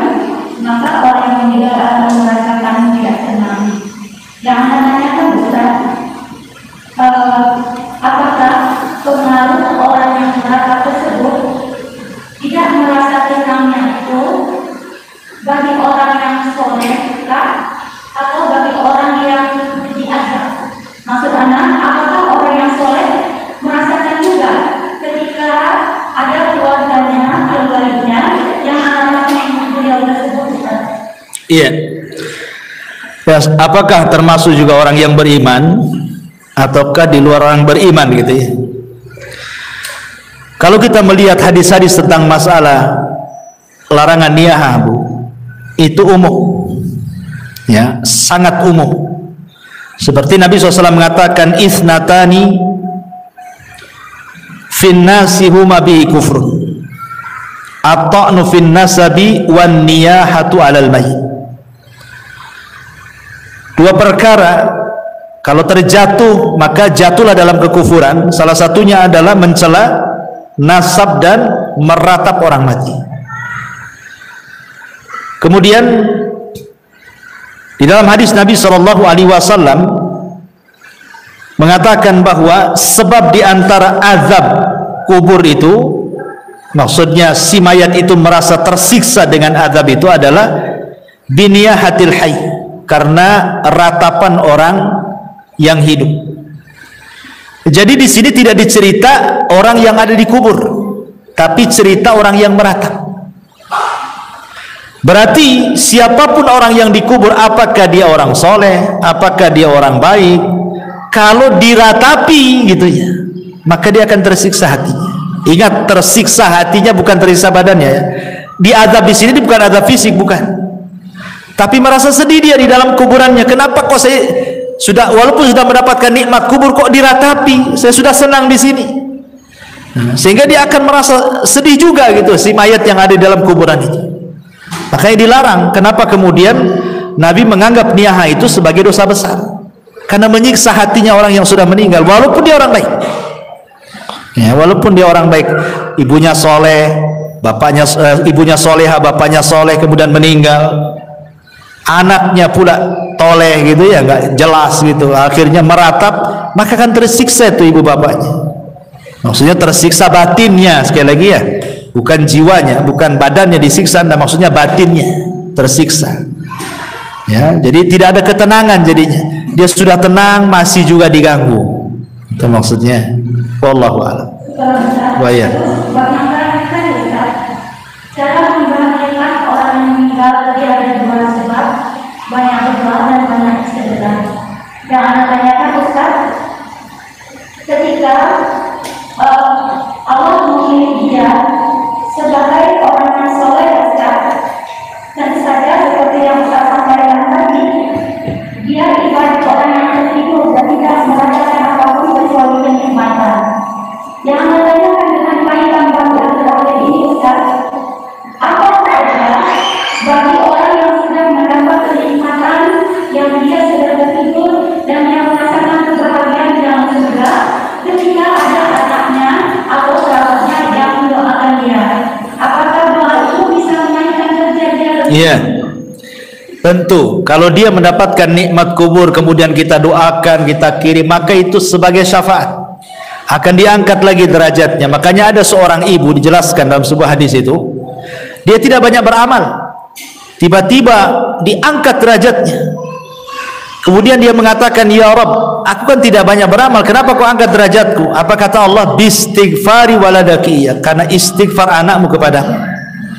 maka orang yang meninggal akan merasakan tidak tenang. Yang namanya kan Ustaz, apakah pengaruh orang yang merasa tersebut tidak merasa tenangnya itu bagi orang yang soleh kah, atau bagi orang yang diazab? Maksud anak, apakah orang yang soleh merasakan juga ketika ada keluarganya yang anak-anaknya beliau tersebut? Iya. Ya, apakah termasuk juga orang yang beriman ataukah di luar orang beriman gitu ya? Kalau kita melihat hadis-hadis tentang masalah larangan niyahah, Bu, itu umum, ya, sangat umum. Seperti Nabi SAW mengatakan, isnatani fin nasi huma bi kufrun, at-ta'nu fin nasabi wan niyahatu 'alal mayyit. Dua perkara kalau terjatuh maka jatuhlah dalam kekufuran. Salah satunya adalah mencela nasab dan meratap orang mati. Kemudian di dalam hadis Nabi SAW mengatakan bahwa sebab di antara azab kubur itu, maksudnya si mayat itu merasa tersiksa dengan azab itu adalah biniyahatil hayy, karena ratapan orang yang hidup. Jadi di sini tidak dicerita orang yang ada di kubur, tapi cerita orang yang meratap. Berarti siapapun orang yang dikubur, apakah dia orang soleh, apakah dia orang baik, kalau diratapi gitu ya, maka dia akan tersiksa hatinya. Ingat, tersiksa hatinya, bukan tersiksa badannya ya. Diazab di sini bukan azab fisik, bukan. Tapi merasa sedih dia di dalam kuburannya. Kenapa kok saya walaupun sudah mendapatkan nikmat kubur kok diratapi? Saya sudah senang di sini. Sehingga dia akan merasa sedih juga gitu, si mayat yang ada di dalam kuburan itu. Makanya dilarang. Kenapa kemudian Nabi menganggap niyahah itu sebagai dosa besar? Karena menyiksa hatinya orang yang sudah meninggal, walaupun dia orang baik. Ya, walaupun dia orang baik, ibunya soleh, bapaknya ibunya soleha, bapaknya soleh, kemudian meninggal. Anaknya pula toleh gitu ya, nggak jelas gitu, akhirnya meratap, maka kan tersiksa itu ibu bapaknya. Maksudnya tersiksa batinnya, sekali lagi ya, bukan jiwanya, bukan badannya disiksa, nah, maksudnya batinnya tersiksa. Ya, jadi tidak ada ketenangan jadinya. Dia sudah tenang masih juga diganggu. Itu maksudnya. Wallahu a'lam. Baik. Cara membahagiakan orang yang meninggal tadi ada dua sebab, banyak berdoa dan banyak sedekah. Yang Anda tanyakan Ustaz, ketika Allah memilih dia sebagai orang yang soleh, Ustaz, tentu saja seperti yang Ustaz sampaikan tadi, dia ibarat orang yang tertidur dan tidak merasakan apapun kecuali kenikmatan. Yang Anda tanyakan dengan kaitan bagi ini Ustaz, apa saja bagi orang yang sudah Iya. Tentu kalau dia mendapatkan nikmat kubur kemudian kita doakan, kita kirim, maka itu sebagai syafaat. Akan diangkat lagi derajatnya. Makanya ada seorang ibu dijelaskan dalam sebuah hadis itu, dia tidak banyak beramal, tiba-tiba diangkat derajatnya. Kemudian dia mengatakan, ya Rabb, aku kan tidak banyak beramal, kenapa kau angkat derajatku? Apa kata Allah? Bistighfari waladaki, karena istighfar anakmu kepadamu,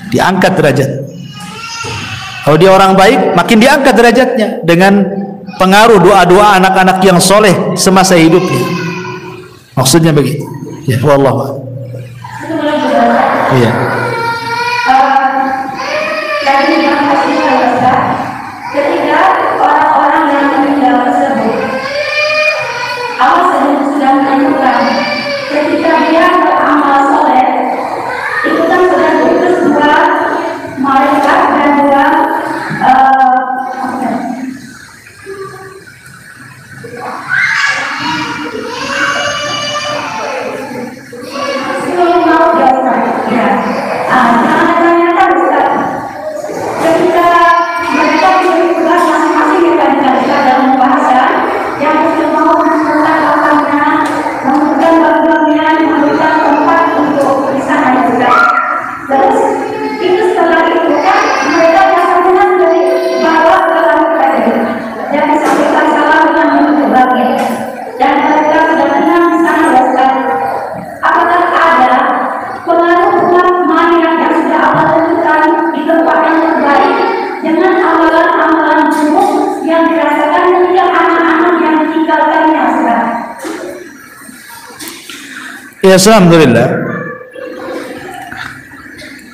diangkat derajat. Kalau dia orang baik, makin diangkat derajatnya dengan pengaruh doa-doa anak-anak yang soleh semasa hidupnya. Maksudnya begitu. Ya, wallah. Iya. Ketika orang-orang yang meninggal tersebut, Allah sudah menentukan ketika dia beramal soleh, itu kan sudah diutus dua malaikat dan dua ketika mereka diberi tugas masing-masing dikali-kalikan dalam pembahasan yang mau menentukan orangnya, menentukan bagiannya, menentukan tempat untuk bisa juga. Terus itu setelah itu kan mereka biasanya dari bawah ke lantai dan disampaikan salam dengan bentuk bagian dan mereka sudah tenang di sana dan apakah ada pengaruh maniak yang sudah Allah tentukan di tempat yang terbaik dengan amalan-amalan buruk yang dirasakan ketika anak-anak yang ditinggalkannya sekarang? Ya, alhamdulillah.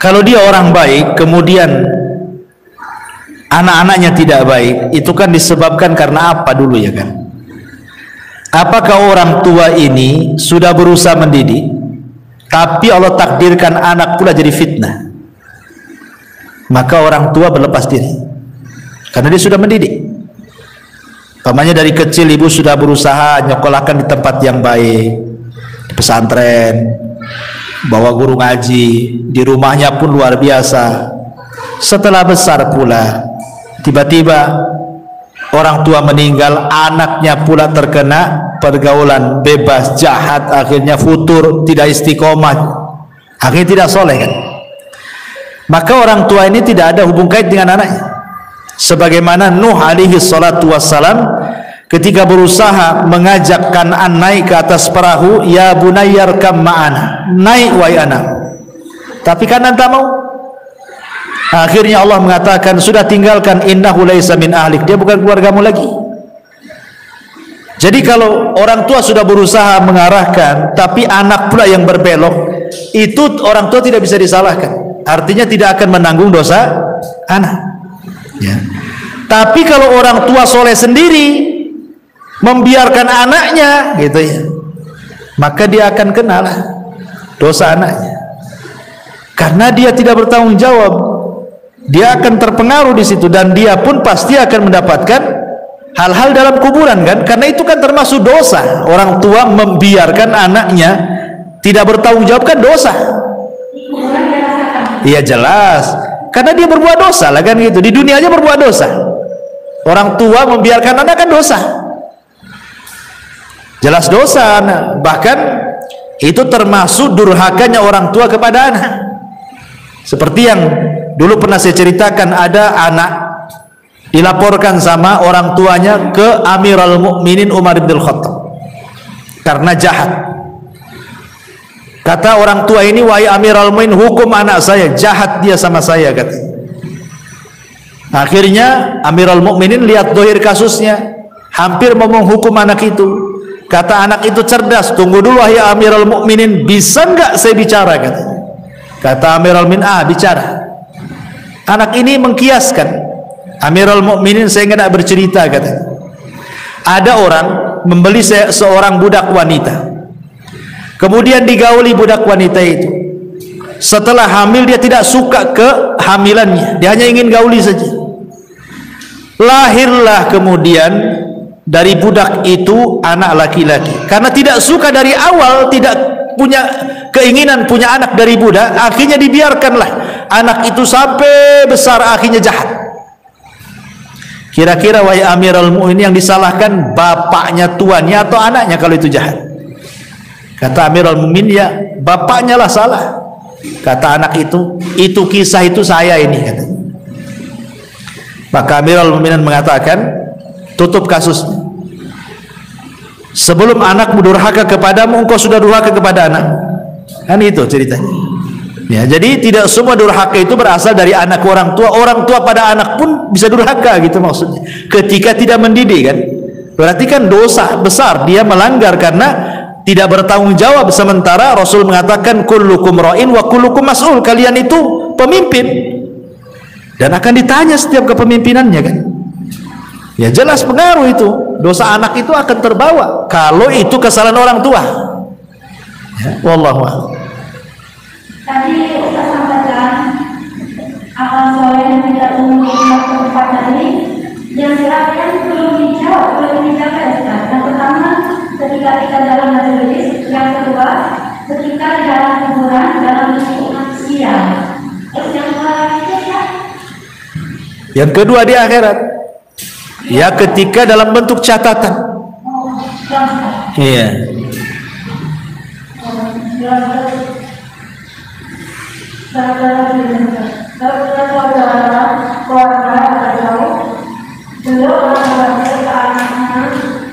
Kalau dia orang baik kemudian anak-anaknya tidak baik, itu kan disebabkan karena apa dulu ya kan? Apakah orang tua ini sudah berusaha mendidik, tapi Allah takdirkan anak pula jadi fitnah, maka orang tua berlepas diri karena dia sudah mendidik. Pamannya dari kecil ibu sudah berusaha nyekolahkan di tempat yang baik, di pesantren, bawa guru ngaji, di rumahnya pun luar biasa. Setelah besar pula tiba-tiba orang tua meninggal, anaknya pula terkena pergaulan bebas, jahat, akhirnya futur, tidak istiqomah, akhirnya tidak soleh kan? Maka orang tua ini tidak ada hubung kait dengan anaknya. Sebagaimana Nuh alaihi salatu wassalam ketika berusaha mengajak Kan'an naik ke atas perahu, ya bunayyarkam ma'ana, naik wahai anak, tapi Kan'an tak mau. Akhirnya Allah mengatakan, sudah tinggalkan, innahu laisa min ahlik, dia bukan keluargamu lagi. Jadi kalau orang tua sudah berusaha mengarahkan tapi anak pula yang berbelok, itu orang tua tidak bisa disalahkan, artinya tidak akan menanggung dosa anak ya. Tapi kalau orang tua soleh sendiri membiarkan anaknya gitu ya, maka dia akan kenal dosa anaknya, karena dia tidak bertanggung jawab. Dia akan terpengaruh di situ dan dia pun pasti akan mendapatkan hal-hal dalam kuburan kan, karena itu kan termasuk dosa. Orang tua membiarkan anaknya tidak bertanggung jawab kan dosa. Iya jelas, karena dia berbuat dosa lah kan gitu. Di dunia aja berbuat dosa. Orang tua membiarkan anak kan dosa, jelas dosa anak. Bahkan itu termasuk durhakanya orang tua kepada anak. Seperti yang dulu pernah saya ceritakan, ada anak dilaporkan sama orang tuanya ke Amirul Mukminin Umar bin Khattab karena jahat. Kata orang tua ini, wahai Amirul Mukminin, hukum anak saya, jahat dia sama saya kata. Akhirnya Amirul Mukminin lihat dohir kasusnya, hampir mau menghukum anak itu. Kata anak itu cerdas, tunggu dulu wahai Amirul Mukminin, bisa enggak saya bicara kata. Kata Amirul Mukminin, bicara. Anak ini mengkiaskan, Amirul Mukminin saya enggak bercerita kata. Ada orang membeli seorang budak wanita, kemudian digauli budak wanita itu. Setelah hamil dia tidak suka kehamilannya, dia hanya ingin gauli saja. Lahirlah kemudian dari budak itu anak laki-laki. Karena tidak suka dari awal, tidak punya keinginan punya anak dari budak, akhirnya dibiarkanlah anak itu sampai besar akhirnya jahat. Kira-kira wahai Amirul Mukminin, yang disalahkan bapaknya, tuannya, atau anaknya kalau itu jahat? Kata Amirul Mukminin, ya bapaknya lah salah. Kata anak itu kisah itu saya ini, kata. Maka Amirul Mukminin mengatakan, tutup kasus. Sebelum anakmu durhaka kepadamu, engkau sudah durhaka kepada anak. Kan itu ceritanya. Ya, jadi tidak semua durhaka itu berasal dari anak orang tua pada anak pun bisa durhaka gitu maksudnya. Ketika tidak mendidik kan, berarti kan dosa besar, dia melanggar karena tidak bertanggung jawab. Sementara Rasul mengatakan kullukum ra'in wa kullukum mas'ul, kalian itu pemimpin dan akan ditanya setiap kepemimpinannya kan. Ya jelas pengaruh itu, dosa anak itu akan terbawa kalau itu kesalahan orang tua. Ya, wallahu a'lam. Tadi Ustaz sampaikan amal soleh yang tidak umum di tempat tadi, yang silakan belum dijaga Ustaz. Yang pertama, ketika kita dalam majelis. Yang kedua, ketika di dalam kuburan dalam bentuk manusia. Terus yang ketiga, yang kedua di akhirat, ya ketika dalam bentuk catatan. Iya.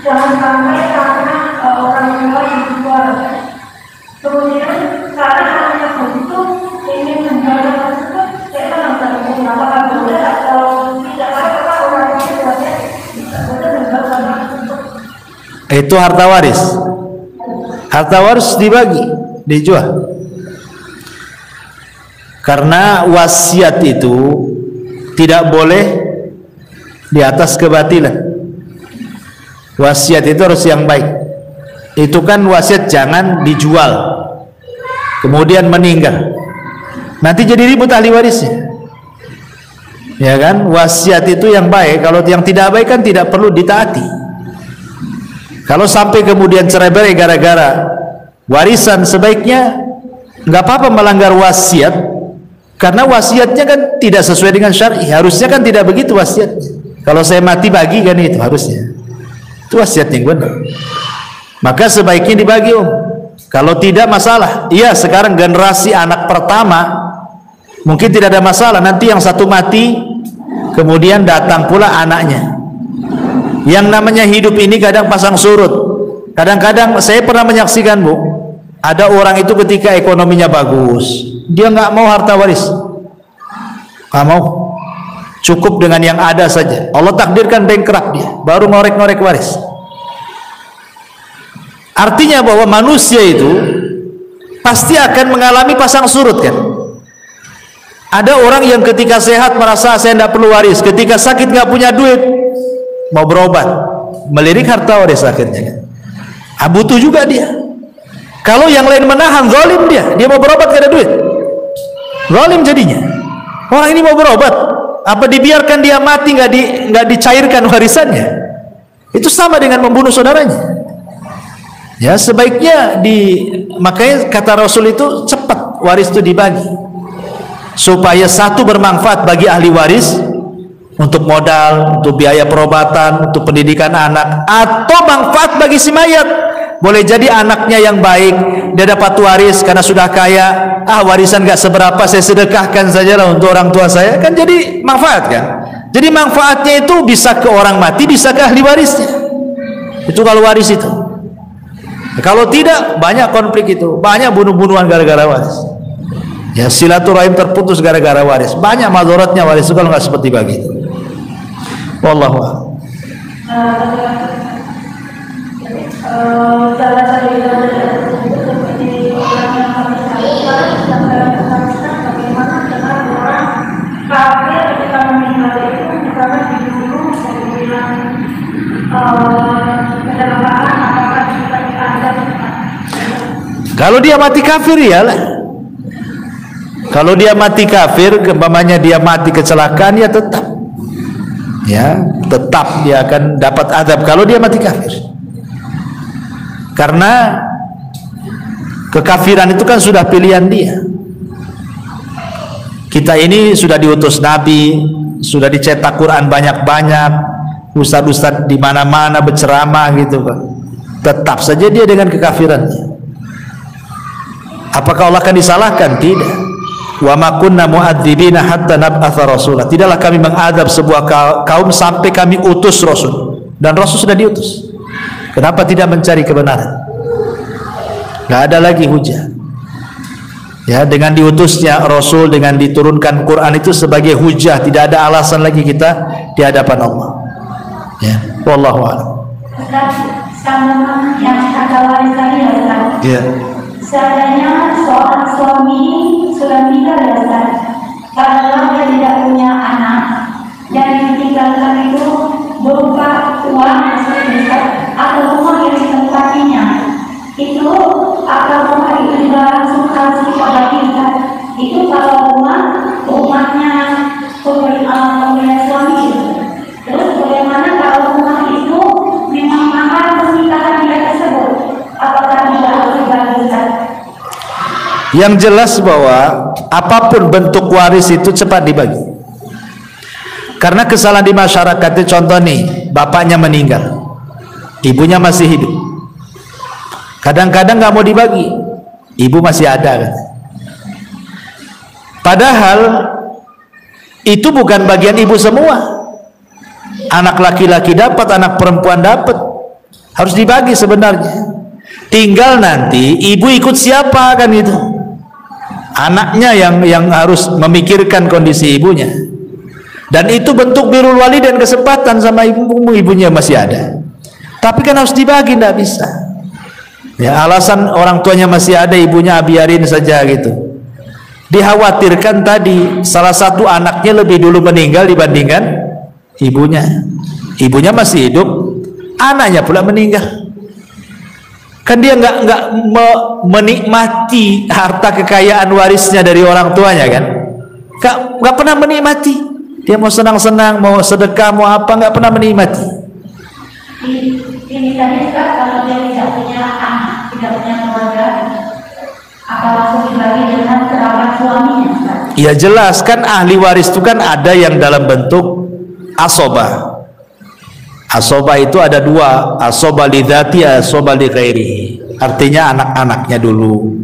Jangan sampai karena orang tua yang keluar, kemudian karena anaknya begitu ingin menjaga tersebut, saya kan apakah boleh atau tidak, apa orang tua itu harta waris. Harta waris dibagi, dijual. Karena wasiat itu tidak boleh di atas kebatilan. Wasiat itu harus yang baik. Itu kan wasiat jangan dijual kemudian meninggal, nanti jadi ribut ahli warisnya, ya kan? Wasiat itu yang baik. Kalau yang tidak baik kan tidak perlu ditaati. Kalau sampai kemudian cerai-berai gara-gara warisan, sebaiknya nggak apa-apa melanggar wasiat, karena wasiatnya kan tidak sesuai dengan syar'i. Harusnya kan tidak begitu wasiatnya. Kalau saya mati bagi kan, itu harusnya. Itu wasiat yang benar. Maka sebaiknya dibagi, Kalau tidak masalah. Iya, sekarang generasi anak pertama mungkin tidak ada masalah. Nanti yang satu mati, kemudian datang pula anaknya. Yang namanya hidup ini kadang pasang surut. Kadang-kadang saya pernah menyaksikan, Bu, ada orang itu ketika ekonominya bagus, dia nggak mau harta waris, nggak mau, cukup dengan yang ada saja. Allah takdirkan bankrupt dia, baru ngorek-ngorek waris. Artinya bahwa manusia itu pasti akan mengalami pasang surut kan. Ada orang yang ketika sehat merasa saya tidak perlu waris, ketika sakit nggak punya duit, mau berobat, melirik harta waris akhirnya kan. Butuh juga dia. Kalau yang lain menahan, zalim dia mau berobat gak ada duit, zalim jadinya. Orang ini mau berobat, apa dibiarkan dia mati, nggak dicairkan warisannya? Itu sama dengan membunuh saudaranya. Ya, sebaiknya makanya kata Rasul itu cepat waris itu dibagi, supaya satu bermanfaat bagi ahli waris untuk modal, untuk biaya perobatan, untuk pendidikan anak, atau manfaat bagi si mayat. Boleh jadi anaknya yang baik, dia dapat waris karena sudah kaya, warisan gak seberapa, saya sedekahkan sajalah untuk orang tua saya, kan jadi manfaat kan. Jadi manfaatnya itu bisa ke orang mati, bisa ke ahli warisnya. Itu kalau waris itu. Kalau tidak, banyak konflik itu, banyak bunuh-bunuhan gara-gara waris. Ya, silaturahim terputus gara-gara waris. Banyak madharatnya waris itu kalau nggak seperti begitu. Wallahu a'lam. Salah satu seperti orang yang kami saksikan bagaimana dengan orang kafir ketika meninggal itu misalnya dibunuh dan dibilang kecelakaan, apakah kita diadab? Kalau dia mati kafir, iyalah. Kalau dia mati kafir, umpamanya dia mati kecelakaan, ya tetap dia akan dapat azab kalau dia mati kafir. Karena kekafiran itu kan sudah pilihan dia. Kita ini sudah diutus Nabi, sudah dicetak Quran banyak-banyak, ustadz-ustadz di mana-mana berceramah gitu kan. Tetap saja dia dengan kekafirannya. Apakah Allah akan disalahkan? Tidak. Wa ma kunna mu'adzibina hatta nab'atha rasulah. Tidaklah kami mengadab sebuah kaum sampai kami utus rasul. Dan rasul sudah diutus. Kenapa tidak mencari kebenaran? Tidak ada lagi hujah. Ya, dengan diutusnya Rasul, dengan diturunkan Quran itu sebagai hujah, tidak ada alasan lagi kita di hadapan Allah. Ya, wallahu a'lam. Sama yang kata wanita tadi ya Ustaz. Ya. Seandainya seorang suami sudah meninggal ya Ustaz, karena dia tidak punya anak, yang ditinggalkan itu berupa uang atau rumah yang ditempatinya, itu atau rumah itu juga langsung harus dibagi Ustaz. Itu kalau rumahnya pemberian suami itu. Terus bagaimana kalau rumah itu memang mahal pernikahan dia tersebut, apakah juga harus dibagi Ustaz? Yang jelas bahwa apapun bentuk waris itu cepat dibagi. Karena kesalahan di masyarakat itu, contoh nih, bapaknya meninggal, ibunya masih hidup. Kadang-kadang nggak mau dibagi, ibu masih ada kan? Padahal itu bukan bagian ibu semua. Anak laki-laki dapat, anak perempuan dapat, harus dibagi sebenarnya. Tinggal nanti ibu ikut siapa kan itu. Anaknya yang harus memikirkan kondisi ibunya. Dan itu bentuk birrul walidain, kesempatan sama ibunya masih ada. Tapi kan harus dibagi, tidak bisa. Ya, alasan orang tuanya masih ada, ibunya biarin saja gitu. Dikhawatirkan tadi salah satu anaknya lebih dulu meninggal dibandingkan ibunya. Ibunya masih hidup, anaknya pula meninggal. Kan dia nggak menikmati harta kekayaan warisnya dari orang tuanya kan? Nggak pernah menikmati. Dia mau senang-senang, mau sedekah, mau apa, nggak pernah menikmati. Ini tadi Ustaz, kalau dia tidak punya anak, tidak punya keluarga, apa langsung dibagi dengan kerabat suaminya Ustaz? Ya jelas kan, ahli waris itu kan ada yang dalam bentuk asobah. Asobah itu ada dua, asobah lidzati, asobah li ghairi. Artinya anak-anaknya dulu,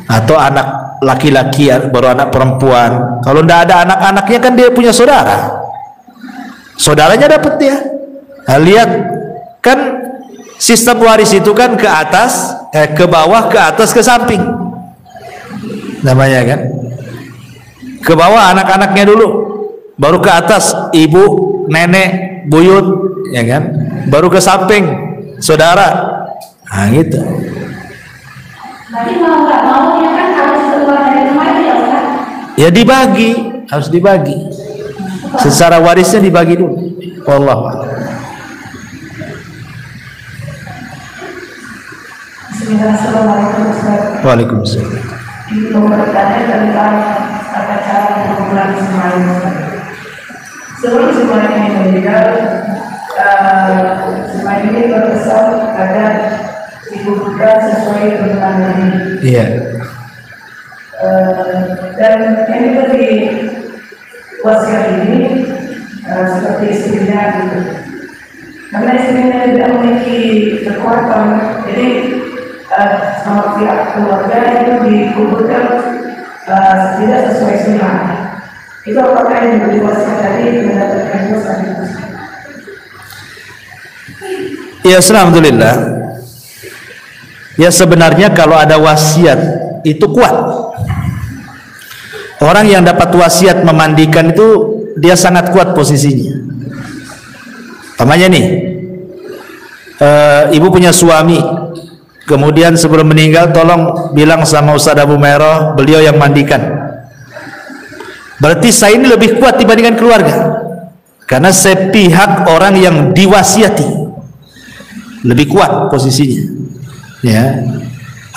atau anak laki-laki baru anak perempuan. Kalau tidak ada anak-anaknya kan dia punya saudara, saudaranya dapat dia. Nah, lihat kan sistem waris itu kan ke atas, ke bawah, ke atas, ke samping namanya kan. Ke bawah anak-anaknya dulu, baru ke atas ibu, nenek, buyut, ya kan, baru ke samping saudara. Nah gitu. Berarti mau nggak mau dia kan harus keluar dari rumah itu ya Ustaz? Ya dibagi, harus dibagi. Secara warisnya dibagi dulu. Wallahu a'lam. Assalamualaikum Ustaz. Waalaikumsalam. Ini mau bertanya tentang tata cara pengumpulan semalam. Sebelum semalam ini meninggal, semalam ini berpesan agar dikumpulkan sesuai dengan ini. Iya. Dan yang diberi wasiat ini seperti istrinya gitu. Karena istrinya tidak memiliki kekuatan, jadi sama pihak keluarga itu dikumpulkan tidak sesuai sunnah. Itu apakah yang diberi wasiat tadi mendapatkan dosa? Ya, alhamdulillah. Ya sebenarnya kalau ada wasiat itu kuat. Orang yang dapat wasiat memandikan itu dia sangat kuat posisinya. Namanya nih, ibu punya suami, kemudian sebelum meninggal tolong bilang sama Ustaz Abu Merah, beliau yang mandikan. Berarti saya ini lebih kuat dibandingkan keluarga, karena saya pihak orang yang diwasiati, lebih kuat posisinya. Ya,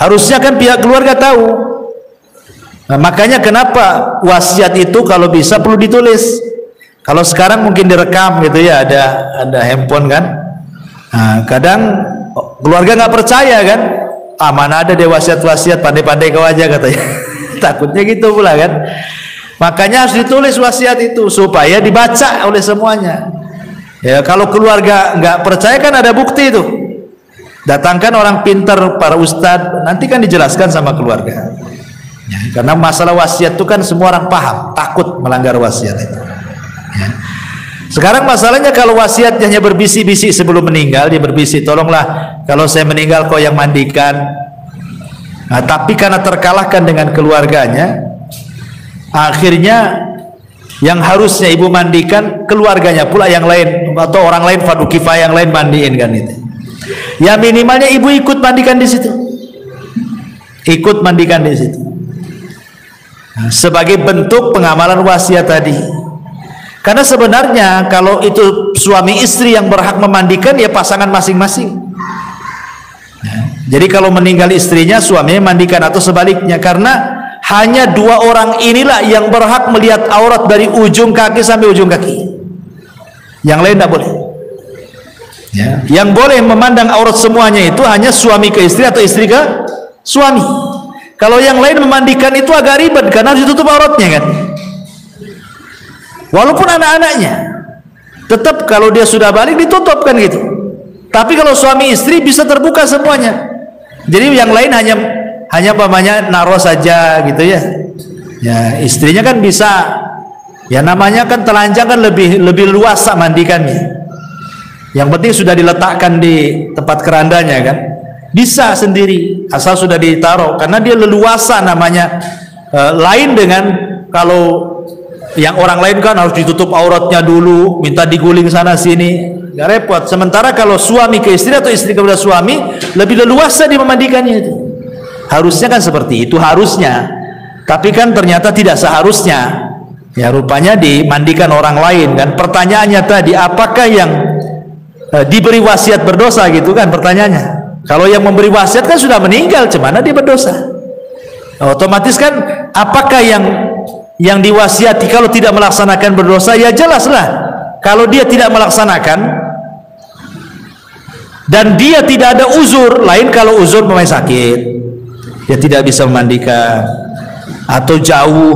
harusnya kan pihak keluarga tahu. Nah, makanya kenapa wasiat itu kalau bisa perlu ditulis. Kalau sekarang mungkin direkam gitu ya, ada handphone kan. Nah, kadang keluarga nggak percaya kan, mana ada dia wasiat-wasiat, pandai-pandai kau aja katanya. Takutnya gitu pula kan. Makanya harus ditulis wasiat itu supaya dibaca oleh semuanya. Ya, kalau keluarga nggak percaya kan ada bukti itu. Datangkan orang pintar, para ustadz, nanti kan dijelaskan sama keluarga. Ya, karena masalah wasiat itu kan semua orang paham, takut melanggar wasiat itu. Ya. Sekarang masalahnya kalau wasiat hanya berbisik-bisik sebelum meninggal, dia berbisik, tolonglah kalau saya meninggal kau yang mandikan. Nah, tapi karena terkalahkan dengan keluarganya, akhirnya yang harusnya ibu mandikan keluarganya pula yang lain, atau orang lain fardu kifayah yang lain mandiin kan itu. Ya minimalnya ibu ikut mandikan di situ, ikut mandikan di situ, nah, sebagai bentuk pengamalan wasiat tadi. Karena sebenarnya kalau itu suami istri yang berhak memandikan ya pasangan masing-masing. Nah, jadi kalau meninggal istrinya, suaminya mandikan atau sebaliknya, karena hanya dua orang inilah yang berhak melihat aurat dari ujung kaki sampai ujung kaki. Yang lain tidak boleh. Ya. Yang boleh memandang aurat semuanya itu hanya suami ke istri atau istri ke suami. Kalau yang lain memandikan itu agak ribet karena harus ditutup auratnya kan. Walaupun anak-anaknya, tetap kalau dia sudah balik ditutup kan gitu. Tapi kalau suami istri bisa terbuka semuanya. Jadi yang lain hanya pamannya naruh saja gitu ya. Ya istrinya kan bisa. Ya namanya kan telanjang kan lebih luas mandikannya. Yang penting sudah diletakkan di tempat kerandanya kan, bisa sendiri asal sudah ditaruh, karena dia leluasa namanya. Lain dengan kalau yang orang lain kan harus ditutup auratnya dulu, minta diguling sana sini, nggak repot. Sementara kalau suami ke istri atau istri kepada suami, lebih leluasa dia memandikannya itu. Harusnya kan seperti itu harusnya, tapi kan ternyata tidak seharusnya. Ya rupanya dimandikan orang lain kan. Pertanyaannya tadi, apakah yang diberi wasiat berdosa gitu kan pertanyaannya. Kalau yang memberi wasiat kan sudah meninggal, cemana dia berdosa? Otomatis kan apakah yang diwasiati kalau tidak melaksanakan berdosa? Ya jelaslah kalau dia tidak melaksanakan dan dia tidak ada uzur. Lain kalau uzur memang sakit, dia tidak bisa memandikan atau jauh,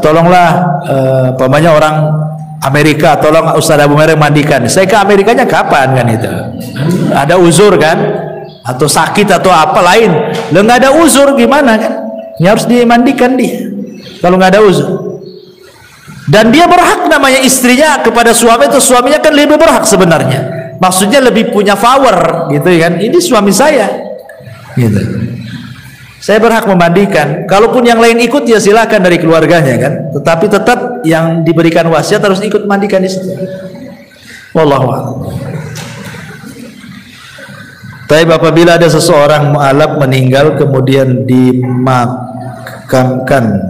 tolonglah pamannya orang Amerika, tolong Ustaz Abu Mereng mandikan. Saya ke Amerikanya kapan kan itu? Ada uzur kan? Atau sakit atau apa lain? Lo nggak ada uzur gimana kan? Ya harus dimandikan dia. Kalau nggak ada uzur. Dan dia berhak namanya istrinya kepada suami, itu suaminya kan lebih berhak sebenarnya. Maksudnya lebih punya power gitu kan? Ini suami saya. Gitu. Saya berhak memandikan. Kalaupun yang lain ikut ya silakan dari keluarganya kan. Tetapi tetap yang diberikan wasiat harus ikut mandikan di situ. Wallahu a'lam. Tapi apabila ada seseorang mu'alaf meninggal kemudian dimakamkan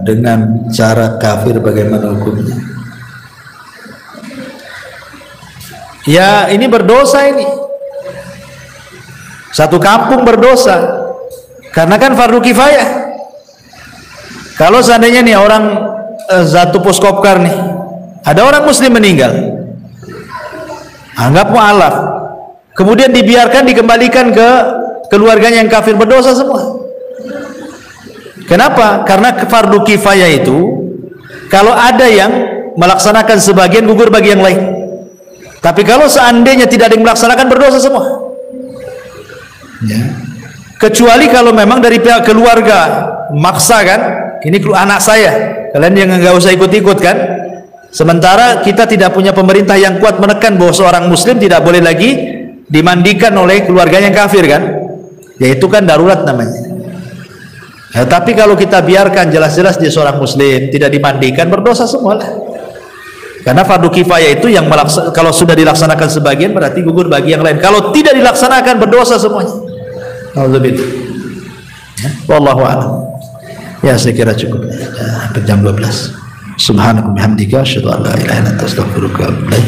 dengan cara kafir, bagaimana hukumnya? Ya ini berdosa ini. Satu kampung berdosa. Karena kan fardu kifayah. Kalau seandainya nih orang Zatu Puskopkar nih, ada orang muslim meninggal, anggap mu'alaf, kemudian dibiarkan dikembalikan ke keluarganya yang kafir, berdosa semua. Kenapa? Karena fardu kifayah itu kalau ada yang melaksanakan sebagian, gugur bagi yang lain. Tapi kalau seandainya tidak ada yang melaksanakan, berdosa semua ya. Kecuali kalau memang dari pihak keluarga maksa kan, ini anak saya, kalian yang nggak usah ikut-ikut kan. Sementara kita tidak punya pemerintah yang kuat menekan bahwa seorang muslim tidak boleh lagi dimandikan oleh keluarganya yang kafir kan, yaitu kan darurat namanya. Ya, tapi kalau kita biarkan jelas-jelas dia seorang muslim tidak dimandikan, berdosa semua lah. Karena fardu kifayah itu yang kalau sudah dilaksanakan sebagian berarti gugur bagi yang lain. Kalau tidak dilaksanakan berdosa semuanya. Alhamdulillah. Ya, wallahu a'lam. Ya saya kira cukup. Ya, hampir jam 12. Subhanaka bihamdika asyhadu an la ilaha illa anta astaghfiruka wa atubu ilaik.